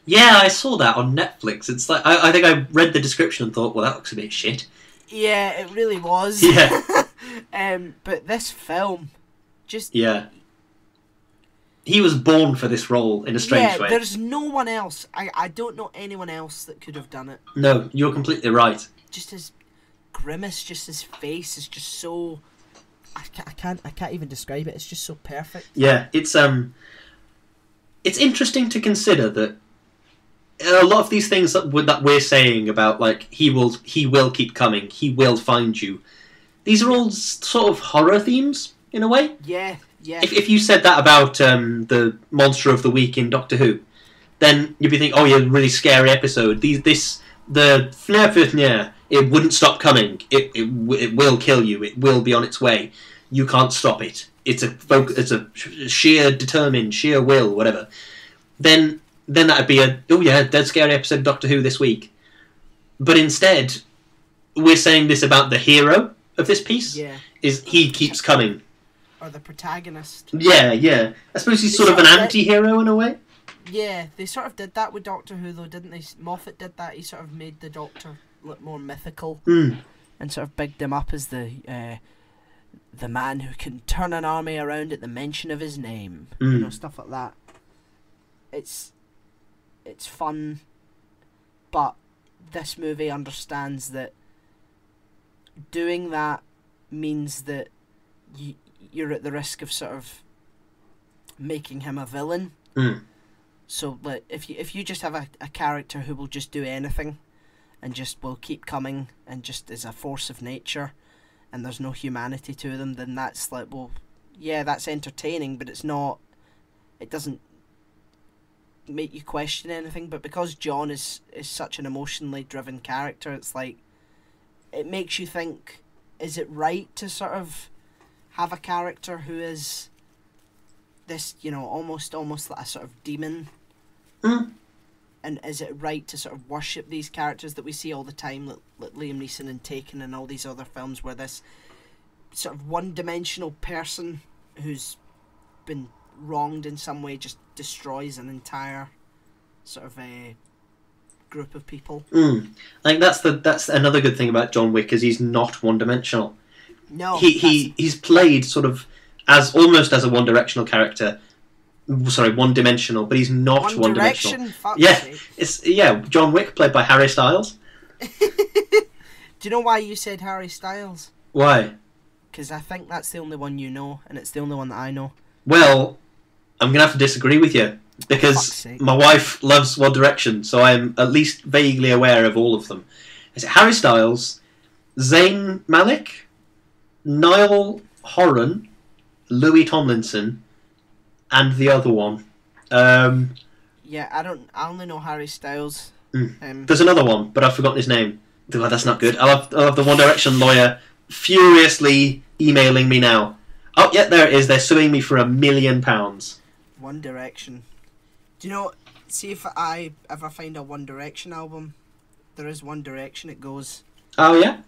Speaker 1: Yeah, I saw that on Netflix. It's like I think I read the description and thought, well, that looks a bit shit.
Speaker 2: Yeah, it really was.
Speaker 1: Yeah.
Speaker 2: But this film, just
Speaker 1: Yeah. He was born for this role in a strange way.
Speaker 2: there's no one else. I don't know anyone else that could have done it.
Speaker 1: No, you're completely right.
Speaker 2: Just his grimace, just his face is just so. I can't even describe it. It's just so perfect.
Speaker 1: Yeah, it's interesting to consider that a lot of these things that we're saying about, like, he will keep coming, he will find you. These are all sort of horror themes in a way.
Speaker 2: Yeah.
Speaker 1: If you said that about the monster of the week in Doctor Who, then you'd be thinking, oh yeah, really scary episode. The Fnair, it wouldn't stop coming. It will kill you. It will be on its way. You can't stop it. It's a sheer determined, sheer will, whatever. Then that'd be dead scary episode of Doctor Who this week. But instead, we're saying this about the hero of this piece.
Speaker 2: Yeah.
Speaker 1: Is he keeps coming.
Speaker 2: Or the protagonist.
Speaker 1: Yeah. I suppose he's sort of an anti-hero in a way.
Speaker 2: Yeah, they sort of did that with Doctor Who, though, didn't they? Moffat did that. He sort of made the Doctor look more mythical and sort of bigged him up as the man who can turn an army around at the mention of his name. You know, stuff like that. It's fun, but this movie understands that doing that means that you're at the risk of sort of making him a villain. So, like, if you just have a character who will just do anything and just will keep coming and just is a force of nature and there's no humanity to them, then that's like, well, yeah, that's entertaining, but it doesn't make you question anything. But because John is such an emotionally driven character, it's like, it makes you think, is it right to sort of have a character who is this, you know, almost like a sort of demon? And is it right to sort of worship these characters that we see all the time, like Liam Neeson and Taken and all these other films, where this sort of one-dimensional person who's been wronged in some way just destroys an entire sort of a group of people?
Speaker 1: I think that's another good thing about John Wick, is he's not one-dimensional.
Speaker 2: No,
Speaker 1: he's played sort of as almost as a one-directional character. Sorry, one-dimensional, but he's not one-dimensional. John Wick, played by Harry Styles.
Speaker 2: Do you know why you said Harry Styles?
Speaker 1: Why?
Speaker 2: Because I think that's the only one you know, and it's the only one that I know.
Speaker 1: Well, I'm going to have to disagree with you, because my wife loves One Direction, so I'm at least vaguely aware of all of them. Is it Harry Styles, Zayn Malik, Niall Horan, Louis Tomlinson, and the other one?
Speaker 2: Yeah, I only know Harry Styles.
Speaker 1: There's another one, but I've forgotten his name. Oh, that's not good. I'll have the One Direction lawyer furiously emailing me now. Oh, yeah, there it is. They're suing me for £1 million.
Speaker 2: One Direction. Do you know, see if I ever find a One Direction album, there is One Direction, it goes...
Speaker 1: Oh, yeah?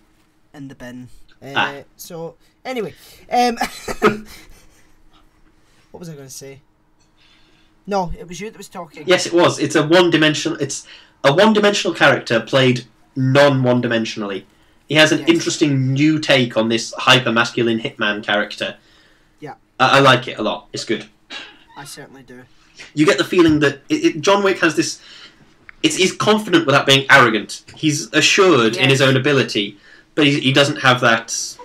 Speaker 2: In the bin. So, anyway. What was I going to say? No, it was you that was talking.
Speaker 1: Yes, it was. It's a one-dimensional character played non-one-dimensionally. He has an interesting new take on this hyper-masculine hitman character.
Speaker 2: Yeah.
Speaker 1: I like it a lot. It's good.
Speaker 2: I certainly do.
Speaker 1: You get the feeling that John Wick has this... He's confident without being arrogant. He's assured in his own ability, but he doesn't have that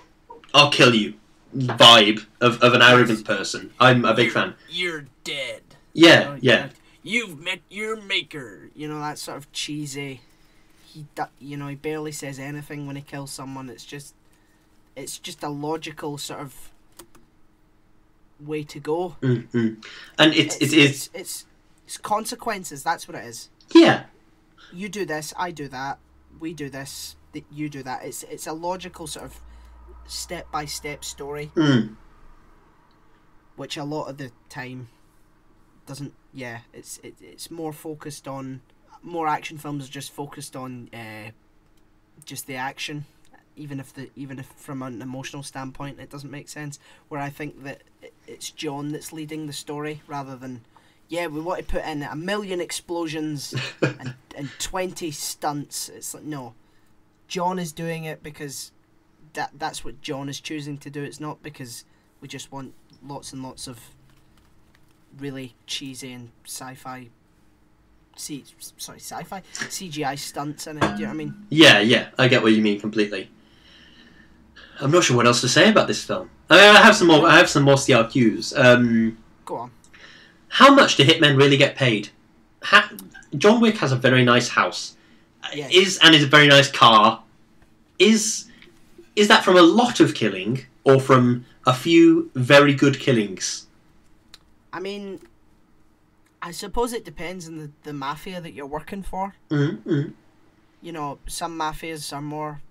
Speaker 1: "I'll kill you" vibe of an arrogant person. I'm a big fan.
Speaker 2: You're dead.
Speaker 1: Yeah,
Speaker 2: you know,
Speaker 1: yeah.
Speaker 2: You've met your maker. You know, that sort of cheesy... He barely says anything when he kills someone. It's just a logical sort of way to go.
Speaker 1: Mm-hmm. And it's
Speaker 2: consequences. That's what it is.
Speaker 1: Yeah.
Speaker 2: You do this, I do that. We do this, you do that. It's a logical sort of step-by-step story, which a lot of the time doesn't. Yeah, it's more focused on. More action films are just focused on just the action, even if from an emotional standpoint it doesn't make sense. Where I think that it's John that's leading the story rather than, we want to put in 1 million explosions and 20 stunts. It's like, no, John is doing it because that's what John is choosing to do. It's not because we just want lots and lots of really cheesy and sci-fi CGI stunts in it. Do you know what I mean?
Speaker 1: Yeah, I get what you mean completely. I'm not sure what else to say about this film. I mean, I have some more CRQs.
Speaker 2: Go on.
Speaker 1: How much do hitmen really get paid? John Wick has a very nice house.
Speaker 2: Yeah.
Speaker 1: Is a very nice car. Is that from a lot of killing or from a few very good killings?
Speaker 2: I mean, I suppose it depends on the mafia that you're working for.
Speaker 1: Mm-hmm.
Speaker 2: You know, some mafias are more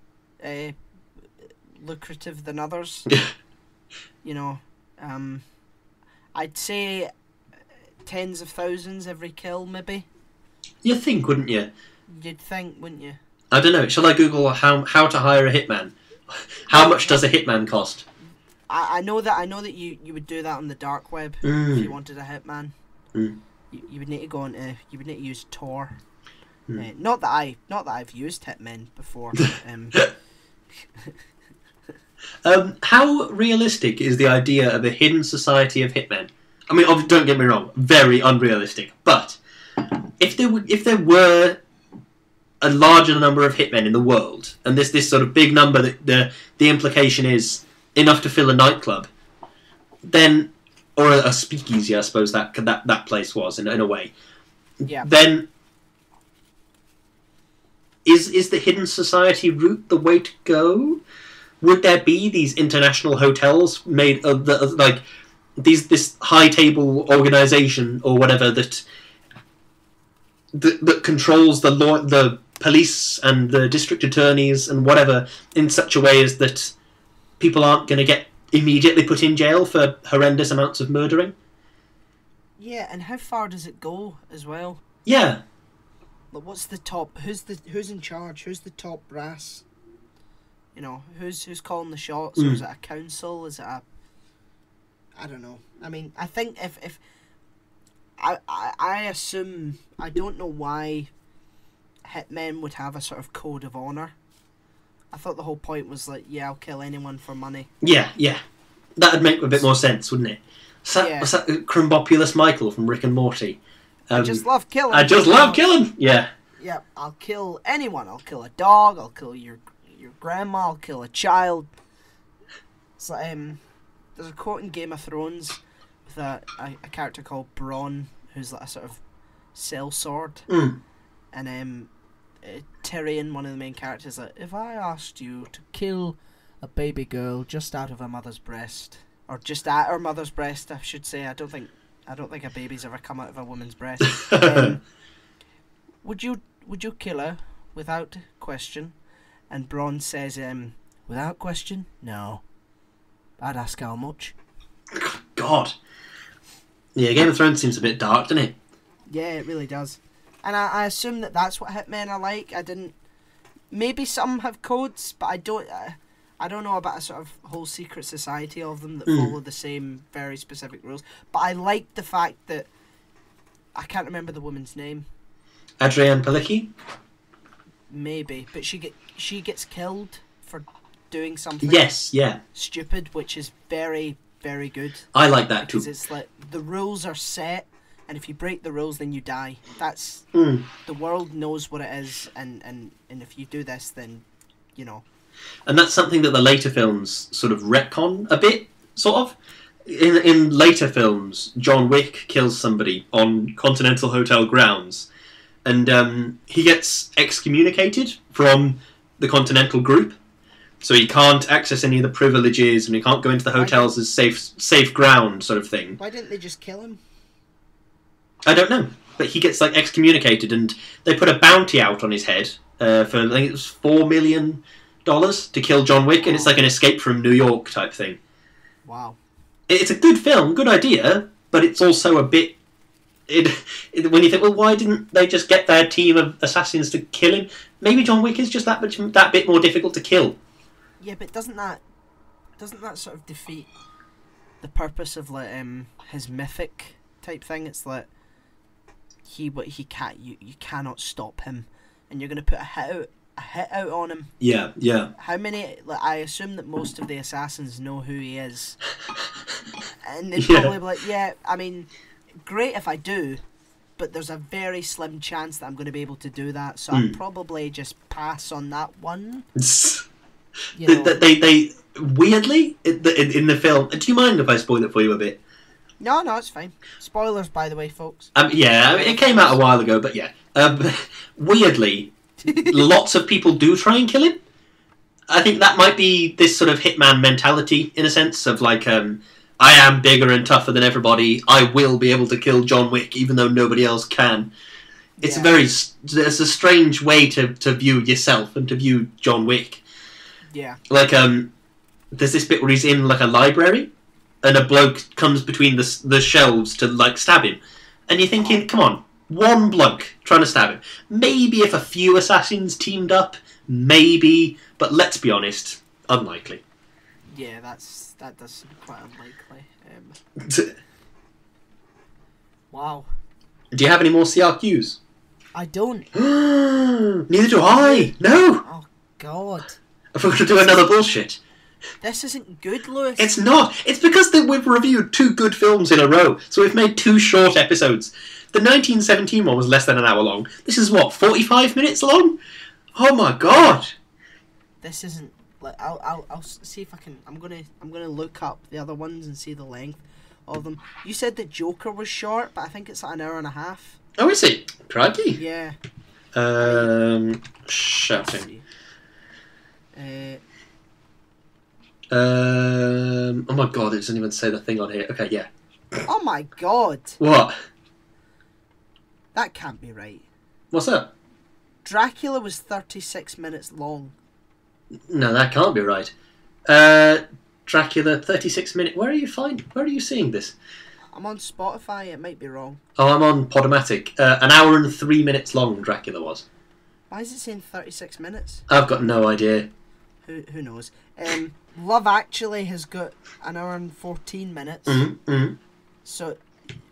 Speaker 2: lucrative than others. You know, I'd say tens of thousands every kill, maybe.
Speaker 1: You'd think, wouldn't you?
Speaker 2: You'd think, wouldn't you?
Speaker 1: I don't know. Shall I Google how to hire a hitman? How much does a hitman cost?
Speaker 2: I know that you would do that on the dark web if you wanted a hitman. You would need to go on. You would need to use Tor. Not that I've used hitmen before.
Speaker 1: How realistic is the idea of a hidden society of hitmen? I mean, don't get me wrong, very unrealistic. But if there were a larger number of hitmen in the world, and this sort of big number that the implication is enough to fill a nightclub, then, or a speakeasy, I suppose that place was in a way.
Speaker 2: Yeah.
Speaker 1: Then is the hidden society route the way to go? Would there be these international hotels made of this high table organization or whatever that controls the police and the district attorneys and whatever in such a way as that people aren't going to get immediately put in jail for horrendous amounts of murdering?
Speaker 2: Yeah, and how far does it go as well?
Speaker 1: Yeah.
Speaker 2: Like, what's the top? Who's in charge? Who's the top brass? You know, who's calling the shots? Or is it a council? Is it a... I don't know. I mean, I think if I assume, I don't know why hitmen would have a sort of code of honour. I thought the whole point was like, yeah, I'll kill anyone for money.
Speaker 1: Yeah. That'd make a bit more sense, wouldn't it? Was that Crumbopulous Michael from Rick and Morty?
Speaker 2: I just love killing.
Speaker 1: I just love killing. Yeah.
Speaker 2: Yeah, I'll kill anyone. I'll kill a dog. I'll kill your grandma. I'll kill a child. It's like, there's a quote in Game of Thrones with a character called Bronn, who's like a sort of sellsword. And Tyrion, one of the main characters, like, if I asked you to kill a baby girl just out of her mother's breast, or just at her mother's breast, I should say. I don't think a baby's ever come out of a woman's breast. Would you kill her without question? And Bronn says, without question, no. I'd ask how much.
Speaker 1: God. Yeah, Game of Thrones seems a bit dark, doesn't it?
Speaker 2: Yeah, it really does. And I assume that's what hitmen are like. Maybe some have codes, but I don't know about a sort of whole secret society of them that follow the same very specific rules. But I like the fact that I can't remember the woman's name.
Speaker 1: Adrienne Palicki?
Speaker 2: Maybe, but she gets killed for doing something.
Speaker 1: Yes, yeah.
Speaker 2: Stupid, which is very, very good.
Speaker 1: I like that too.
Speaker 2: Because it's like the rules are set, and if you break the rules, then you die. That's the world knows what it is, and if you do this, then you know.
Speaker 1: And that's something that the later films sort of retcon a bit, sort of. In later films, John Wick kills somebody on Continental Hotel grounds, and he gets excommunicated from the Continental Group, so he can't access any of the privileges, and he can't go into the hotels as safe ground, sort of thing.
Speaker 2: Why didn't they just kill him?
Speaker 1: I don't know, but he gets excommunicated, and they put a bounty out on his head for I think it was $4 million to kill John Wick, and it's like an Escape from New York type thing.
Speaker 2: Wow.
Speaker 1: It's a good film, good idea, but it's also a bit... when you think, well, why didn't they just get their team of assassins to kill him? Maybe John Wick is just that bit more difficult to kill.
Speaker 2: Yeah, but doesn't that sort of defeat the purpose of his mythic type thing? It's like you cannot stop him, and you're going to put a hit out a hit out on him.
Speaker 1: Yeah, yeah.
Speaker 2: How many? Like, I assume that most of the assassins know who he is, and they'd
Speaker 1: Yeah.
Speaker 2: probably be like, "Yeah, I mean, great if I do, but there's a very slim chance that I'm going to be able to do that, so I'll probably just pass on that one." You know.
Speaker 1: They weirdly in the film. Do you mind if I spoil it for you a bit?
Speaker 2: No, it's fine. Spoilers, by the way, folks.
Speaker 1: Yeah, I mean, it came out a while ago, but yeah. Weirdly, lots of people do try and kill him. I think that might be this sort of hitman mentality, in a sense, of like, I am bigger and tougher than everybody. I will be able to kill John Wick, even though nobody else can. It's it's a strange way to view yourself and to view John Wick.
Speaker 2: Yeah.
Speaker 1: Like, there's this bit where he's in like a library, and a bloke comes between the shelves to like stab him, and you're thinking, come on, one bloke trying to stab him. Maybe if a few assassins teamed up, maybe, but let's be honest, unlikely.
Speaker 2: Yeah, that does seem quite unlikely. Wow.
Speaker 1: Do you have any more CRQs?
Speaker 2: I don't.
Speaker 1: Neither do I. No.
Speaker 2: Oh God.
Speaker 1: If we're going to do another bullshit.
Speaker 2: This isn't good, Lewis.
Speaker 1: It's not. It's because we've reviewed 2 good films in a row, so we've made 2 short episodes. The 1917 one was less than an hour long. This is what, 45 minutes long? Oh my God.
Speaker 2: This isn't like I'll see if I can. I'm gonna look up the other ones and see the length of them. You said that Joker was short, but I think it's like an hour and a half.
Speaker 1: Oh, is it? Crikey.
Speaker 2: Yeah.
Speaker 1: Shouting. Oh my God, it doesn't even say the thing on here. Okay, yeah.
Speaker 2: Oh my God.
Speaker 1: What?
Speaker 2: That can't be right.
Speaker 1: What's that?
Speaker 2: Dracula was 36 minutes long.
Speaker 1: No, that can't be right. Dracula, 36 minutes. Where are you seeing this?
Speaker 2: I'm on Spotify. It might be wrong.
Speaker 1: Oh, I'm on Podomatic. An hour and 3 minutes long Dracula was.
Speaker 2: Why is it saying 36 minutes?
Speaker 1: I've got no idea.
Speaker 2: Who knows? Love Actually has got an hour and 14 minutes.
Speaker 1: Mm-hmm, mm-hmm.
Speaker 2: So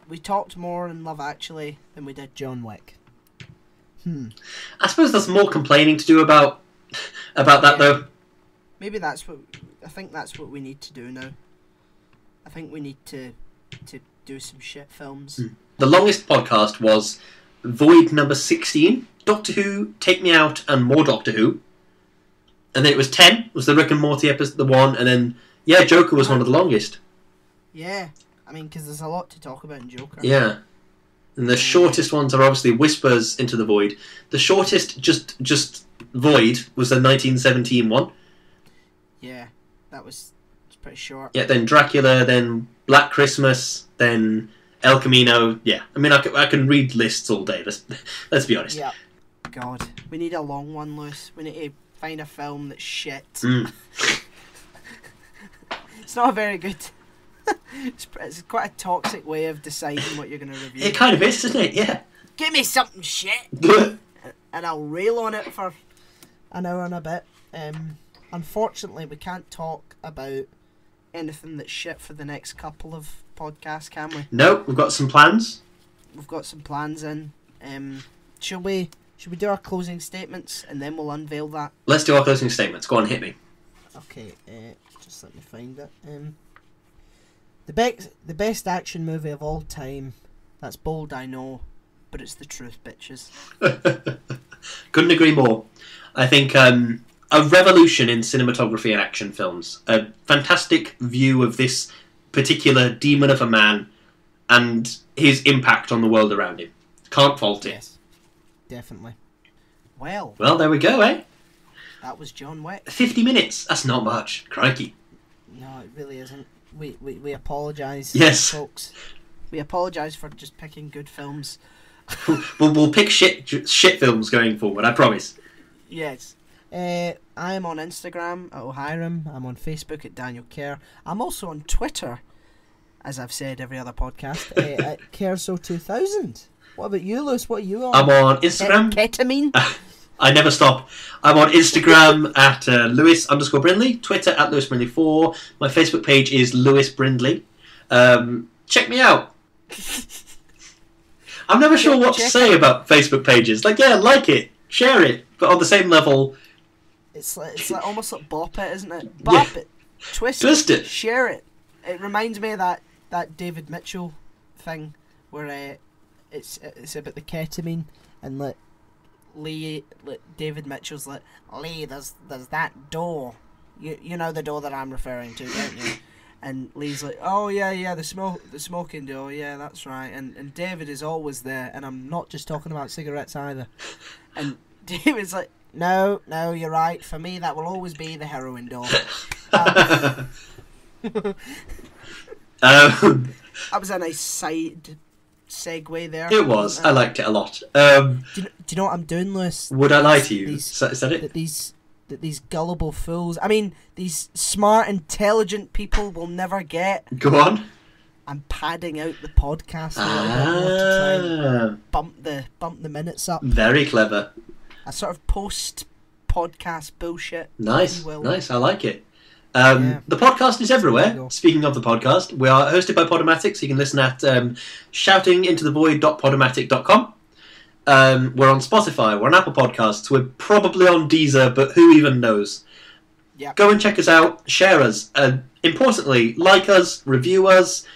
Speaker 2: we talked more in Love Actually than we did John Wick.
Speaker 1: I suppose there's more complaining to do about that, though.
Speaker 2: Maybe I think that's what we need to do now. I think we need to do some shit films.
Speaker 1: The longest podcast was Void number 16, Doctor Who, Take Me Out, and more Doctor Who. And then it was 10, was the Rick and Morty episode, the one, and then, yeah, Joker was one of the longest.
Speaker 2: Yeah, I mean, because there's a lot to talk about in Joker.
Speaker 1: Yeah. And the shortest ones are obviously Whispers into the Void. The shortest, just Void, was the 1917 one.
Speaker 2: Yeah, that was pretty short.
Speaker 1: Yeah, then Dracula, then Black Christmas, then El Camino. Yeah, I mean, I can read lists all day, let's be honest.
Speaker 2: Yeah. God, we need a long one, Lewis. We need to find a film that's shit. It's not a very good... It's quite a toxic way of deciding what you're going to review.
Speaker 1: It kind of is, isn't it? Yeah.
Speaker 2: Give me something shit, and I'll rail on it for an hour and a bit. Unfortunately, we can't talk about anything that's shit for the next couple of podcasts, can we?
Speaker 1: No, we've got some plans.
Speaker 2: We've got some plans in. Should we do our closing statements and then we'll unveil that?
Speaker 1: Let's do our closing statements. Go on, hit me.
Speaker 2: Okay, just let me find it. The best action movie of all time. That's bold, I know, but it's the truth, bitches.
Speaker 1: Couldn't agree more. I think a revolution in cinematography and action films. A fantastic view of this particular demon of a man and his impact on the world around him. Can't fault it.
Speaker 2: Yes, definitely. Well,
Speaker 1: there we go, eh?
Speaker 2: That was John Wick.
Speaker 1: 50 minutes. That's not much. Crikey.
Speaker 2: No, it really isn't. We apologise,
Speaker 1: yes,
Speaker 2: folks. We apologise for just picking good films.
Speaker 1: we'll pick shit films going forward, I promise.
Speaker 2: Yes. I am on Instagram at O'Hiram. I'm on Facebook at Daniel Kerr. I'm also on Twitter, as I've said every other podcast, at Kerso2000. What about you, Lewis? What are you on?
Speaker 1: I'm on Instagram.
Speaker 2: Ketamine?
Speaker 1: I never stop. I'm on Instagram at Lewis_Brindley, Twitter at LewisBrindley4. My Facebook page is Lewis Brindley. Check me out. I'm never sure what to say about Facebook pages. Like it, share it. But on the same level,
Speaker 2: It's like almost like bop it, isn't it? Bop it, twist it, share it. It reminds me of that David Mitchell thing where it's about the ketamine and like David Mitchell's like, Lee, there's that door. You know the door that I'm referring to, don't you? And Lee's like, oh yeah, the smoking door, yeah, that's right. And David is always there, and I'm not just talking about cigarettes either. And David's like, no, you're right. For me, that will always be the heroin door. That was a nice side segue there.
Speaker 1: It was. I liked it a lot.
Speaker 2: Do you know what I'm doing, Lewis?
Speaker 1: Would I lie to you? Is that it?
Speaker 2: That these gullible fools, I mean, these smart, intelligent people will never get.
Speaker 1: Go on.
Speaker 2: I'm padding out the podcast a little bit more to try and bump the minutes up.
Speaker 1: Very clever.
Speaker 2: A sort of post-podcast bullshit.
Speaker 1: Nice. I like it. The podcast is everywhere. Speaking of the podcast, we are hosted by Podomatic, so you can listen at shoutingintothevoid.podomatic.com. We're on Spotify, we're on Apple Podcasts, we're probably on Deezer, but who even knows?
Speaker 2: Yep.
Speaker 1: Go and check us out, share us, importantly, like us, review us,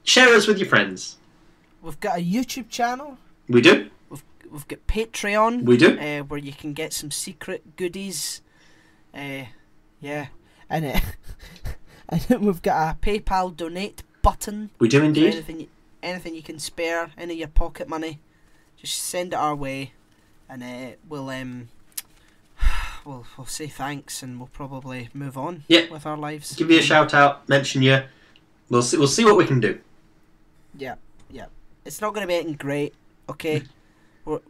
Speaker 1: share us with your friends.
Speaker 2: We've got a YouTube channel.
Speaker 1: We do.
Speaker 2: We've got Patreon.
Speaker 1: We do.
Speaker 2: Where you can get some secret goodies. And then we've got a PayPal donate button.
Speaker 1: We do indeed.
Speaker 2: Anything you can spare, any of your pocket money, just send it our way, and we'll say thanks, and we'll probably move on with our lives.
Speaker 1: Give you a shout out, mention you. We'll see what we can do. Yeah.
Speaker 2: It's not going to be anything great, okay?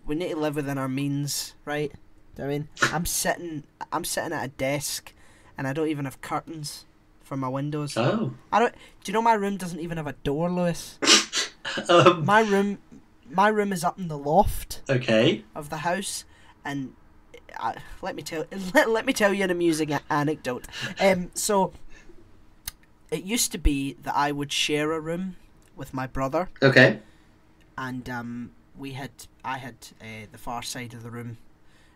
Speaker 2: We need to live within our means, right? I mean, I'm sitting at a desk, and I don't even have curtains for my windows.
Speaker 1: Oh.
Speaker 2: Do you know my room doesn't even have a door, Lewis? My room is up in the loft.
Speaker 1: Okay.
Speaker 2: Of the house, and let me tell you an amusing anecdote. So it used to be that I would share a room with my brother.
Speaker 1: Okay.
Speaker 2: And I had the far side of the room,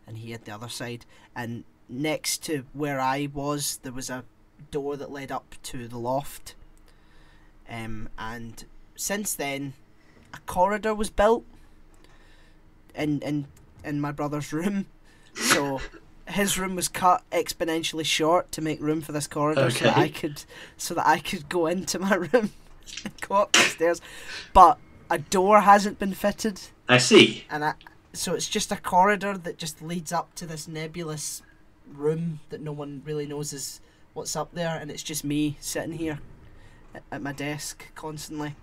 Speaker 2: and he had the other side. And next to where I was, there was a door that led up to the loft. And since then, a corridor was built in my brother's room. So his room was cut exponentially short to make room for this corridor,
Speaker 1: okay.
Speaker 2: so that I could go into my room and go up the stairs. But a door hasn't been fitted.
Speaker 1: I see.
Speaker 2: So it's just a corridor that just leads up to this nebulous room that no one really knows is what's up there, and it's just me sitting here at my desk constantly.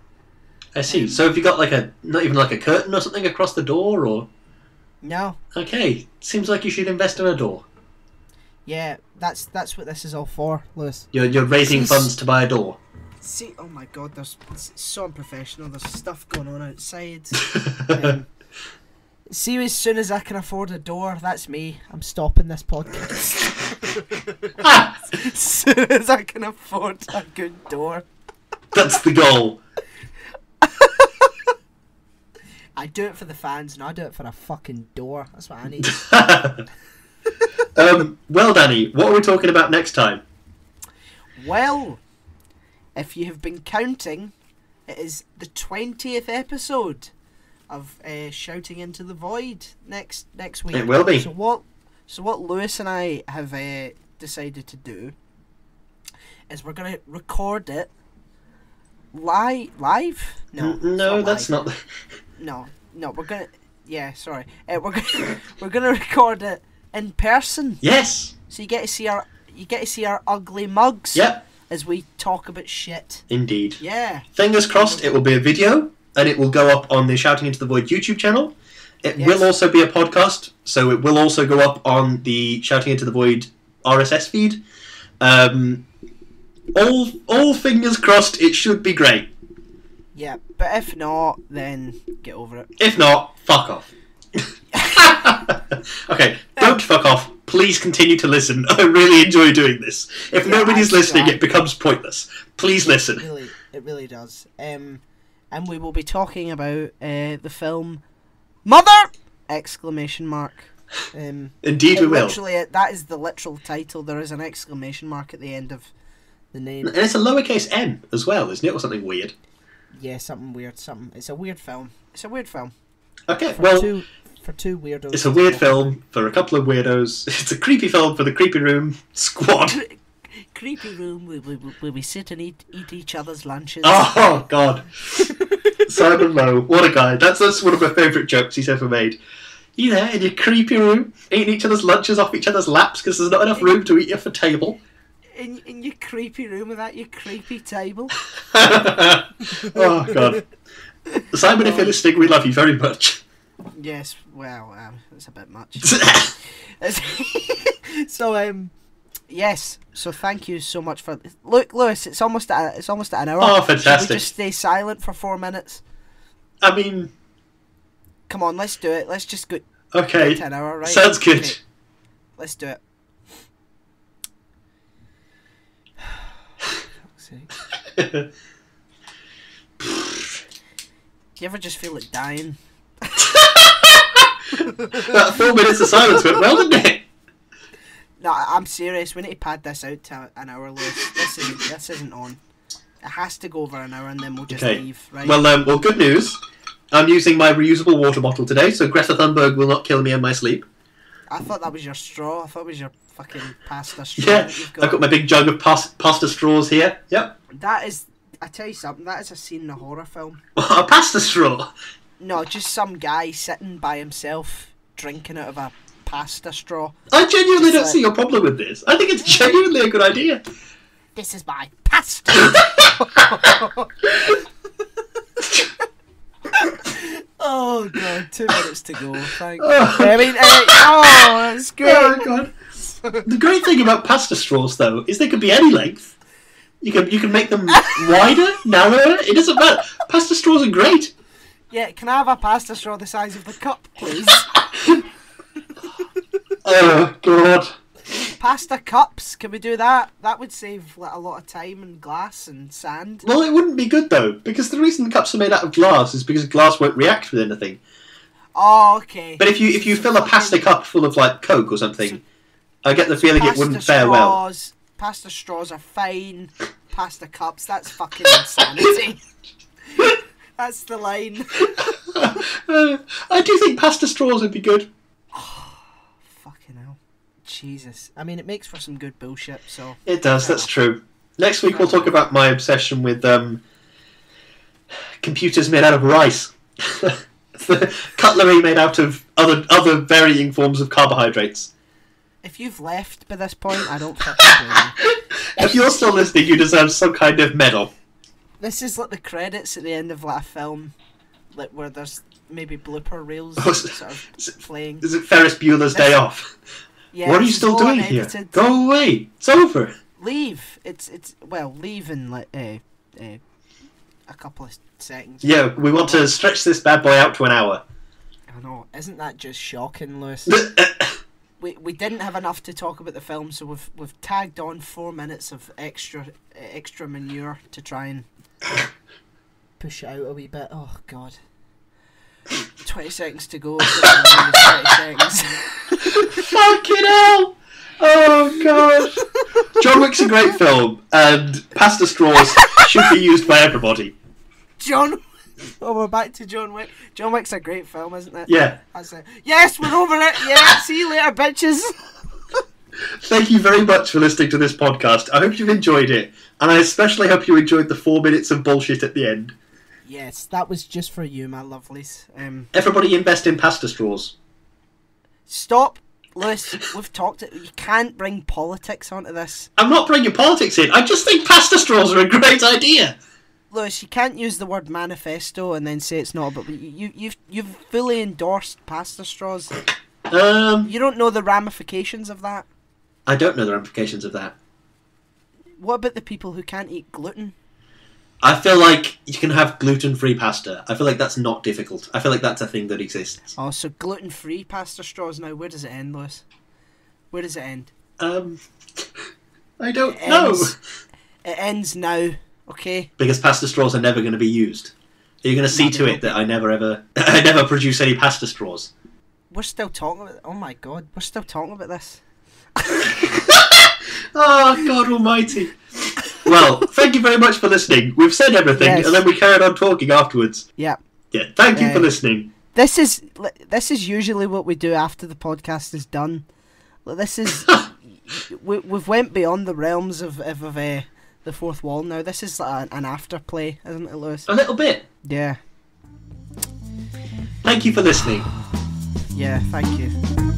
Speaker 1: I see. So have you got not even like a curtain or something across the door, or?
Speaker 2: No.
Speaker 1: Okay. Seems like you should invest in a door.
Speaker 2: Yeah, that's what this is all for, Lewis.
Speaker 1: You're raising funds to buy a door.
Speaker 2: See, oh my god, it's so unprofessional. There's stuff going on outside. See, as soon as I can afford a door, that's me. I'm stopping this podcast. As soon as I can afford a good door.
Speaker 1: That's the goal.
Speaker 2: I do it for the fans, and I do it for a fucking door. That's what I need.
Speaker 1: Well, Danny, what are we talking about next time?
Speaker 2: Well, if you have been counting, it is the 20th episode of Shouting Into the Void next week.
Speaker 1: It will be.
Speaker 2: So what Lewis and I have decided to do is we're going to record it live?
Speaker 1: No, that's not.
Speaker 2: No, we're gonna. Yeah, sorry. We're gonna record it in person.
Speaker 1: Yes.
Speaker 2: So you get to see our ugly mugs.
Speaker 1: Yep.
Speaker 2: As we talk about shit.
Speaker 1: Indeed.
Speaker 2: Yeah.
Speaker 1: Fingers crossed, it will be a video, and it will go up on the Shouting Into the Void YouTube channel. It will also be a podcast, so it will also go up on the Shouting Into the Void RSS feed. All fingers crossed, it should be great.
Speaker 2: Yeah, but if not, then get over it.
Speaker 1: If not, fuck off. Okay, don't fuck off. Please continue to listen. I really enjoy doing this. If nobody's listening, it becomes pointless. Please listen.
Speaker 2: It really does. And we will be talking about the film Mother! !
Speaker 1: Indeed we will.
Speaker 2: Literally, that is the literal title. There is an exclamation mark at the end of the name.
Speaker 1: And it's a lowercase m as well, isn't it? Or something weird.
Speaker 2: Yeah, something weird. It's a weird film. It's a weird film.
Speaker 1: Okay,
Speaker 2: For two weirdos.
Speaker 1: It's a weird film for a couple of weirdos. It's a creepy film for the Creepy Room squad.
Speaker 2: Creepy room where we sit and eat each other's lunches.
Speaker 1: Oh, God. Simon Lowe, what a guy. That's one of my favourite jokes he's ever made. You there, in your creepy room, eating each other's lunches off each other's laps because there's not enough room to eat off a table.
Speaker 2: In your creepy room without your creepy table.
Speaker 1: Oh, God. Simon, if you're listening, we love you very much.
Speaker 2: Yes, well, it's a bit much. Yes. So thank you so much for. Look, Lewis, it's almost at an hour.
Speaker 1: Oh, fantastic!
Speaker 2: Should we just stay silent for 4 minutes?
Speaker 1: I mean,
Speaker 2: come on, let's do it. Let's just go.
Speaker 1: Okay.
Speaker 2: 10 hour, right?
Speaker 1: Sounds good.
Speaker 2: Okay. Let's do it. Do you ever just feel it dying?
Speaker 1: That 4 minutes of silence went well, didn't it?
Speaker 2: No, I'm serious. We need to pad this out to an hour, Lewis. This isn't on. It has to go over an hour, and then we'll just leave. Right?
Speaker 1: Well, good news. I'm using my reusable water bottle today, so Greta Thunberg will not kill me in my sleep.
Speaker 2: I thought that was your straw. I thought it was your fucking pasta straw.
Speaker 1: Yeah, I've got my big jug of pasta straws here. Yep.
Speaker 2: That is. I tell you something. That is a scene in a horror film.
Speaker 1: A pasta straw.
Speaker 2: No, just some guy sitting by himself drinking out of a pasta straw.
Speaker 1: I genuinely don't see your problem with this. I think it's genuinely a good idea.
Speaker 2: This is my pasta. Oh God, 2 minutes to go. Thanks. I mean, that's great.
Speaker 1: Oh God. The great thing about pasta straws, though, is they could be any length. You can make them wider, narrower. It doesn't matter. Pasta straws are great.
Speaker 2: Yeah, can I have a pasta straw the size of the cup, please?
Speaker 1: Oh God.
Speaker 2: Pasta cups, can we do that? That would save a lot of time and glass and sand.
Speaker 1: Well, it wouldn't be good though, because the reason cups are made out of glass is because glass won't react with anything.
Speaker 2: Oh, okay.
Speaker 1: But if you fill a pasta cup full of like Coke or something, I get the feeling it wouldn't fare well.
Speaker 2: Pasta straws are fine. Pasta cups, that's fucking insanity. That's the line.
Speaker 1: I do think pasta straws would be good.
Speaker 2: Fucking hell. Jesus. I mean, it makes for some good bullshit, so...
Speaker 1: It does, that's true. Next week we'll talk about my obsession with computers made out of rice. The cutlery made out of other varying forms of carbohydrates.
Speaker 2: If you've left by this point, I don't fucking blame you.
Speaker 1: If you're still listening, you deserve some kind of medal.
Speaker 2: This is like the credits at the end of like a film, like where there's maybe blooper reels sort of playing.
Speaker 1: Is it Ferris Bueller's Day Off?
Speaker 2: Yeah.
Speaker 1: What are you still doing here? Go away. It's over.
Speaker 2: Leave. Leave in like a couple of seconds.
Speaker 1: Yeah, we want to stretch this bad boy out to an hour.
Speaker 2: I know. Isn't that just shocking, Lewis? We didn't have enough to talk about the film, so we've tagged on 4 minutes of extra manure to try and push it out a wee bit. Oh God. 20 seconds to go. 20 seconds.
Speaker 1: Fucking hell! Oh God. John Wick's a great film, and pasta straws should be used by everybody.
Speaker 2: Oh, we're back to John Wick. John Wick's a great film, isn't it?
Speaker 1: Yeah.
Speaker 2: Yes, we're over it. Yeah, see you later, bitches.
Speaker 1: Thank you very much for listening to this podcast. I hope you've enjoyed it, and I especially hope you enjoyed the 4 minutes of bullshit at the end.
Speaker 2: Yes, that was just for you, my lovelies.
Speaker 1: Everybody invest in pasta straws.
Speaker 2: Stop. Lewis, we've talked it. You can't bring politics onto this.
Speaker 1: I'm not bringing politics in. I just think pasta straws are a great idea.
Speaker 2: Lewis, you can't use the word manifesto and then say it's not. But you've fully endorsed pasta straws. You don't know the ramifications of that.
Speaker 1: I don't know the ramifications of that.
Speaker 2: What about the people who can't eat gluten?
Speaker 1: I feel like you can have gluten-free pasta. I feel like that's not difficult. I feel like that's a thing that exists.
Speaker 2: Oh, so gluten-free pasta straws now. Where does it end, Lewis? Where does it end?
Speaker 1: I don't know.
Speaker 2: It ends now. Okay.
Speaker 1: Because pasta straws are never going to be used. Are you going to see to it that I never produce any pasta straws?
Speaker 2: we're still talking about. Oh my god, we're still talking about this.
Speaker 1: Oh, God almighty. Well, thank you very much for listening. We've said everything,
Speaker 2: Yes.
Speaker 1: and then we carried on talking afterwards.
Speaker 2: Yeah.
Speaker 1: Yeah, thank you for listening.
Speaker 2: This is usually what we do after the podcast is done. This is we've went beyond the realms of the fourth wall now. This is an afterplay, isn't it, Lewis?
Speaker 1: A little bit.
Speaker 2: Yeah.
Speaker 1: Thank you for listening.
Speaker 2: Yeah. Thank you.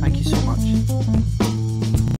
Speaker 2: Thank you so much.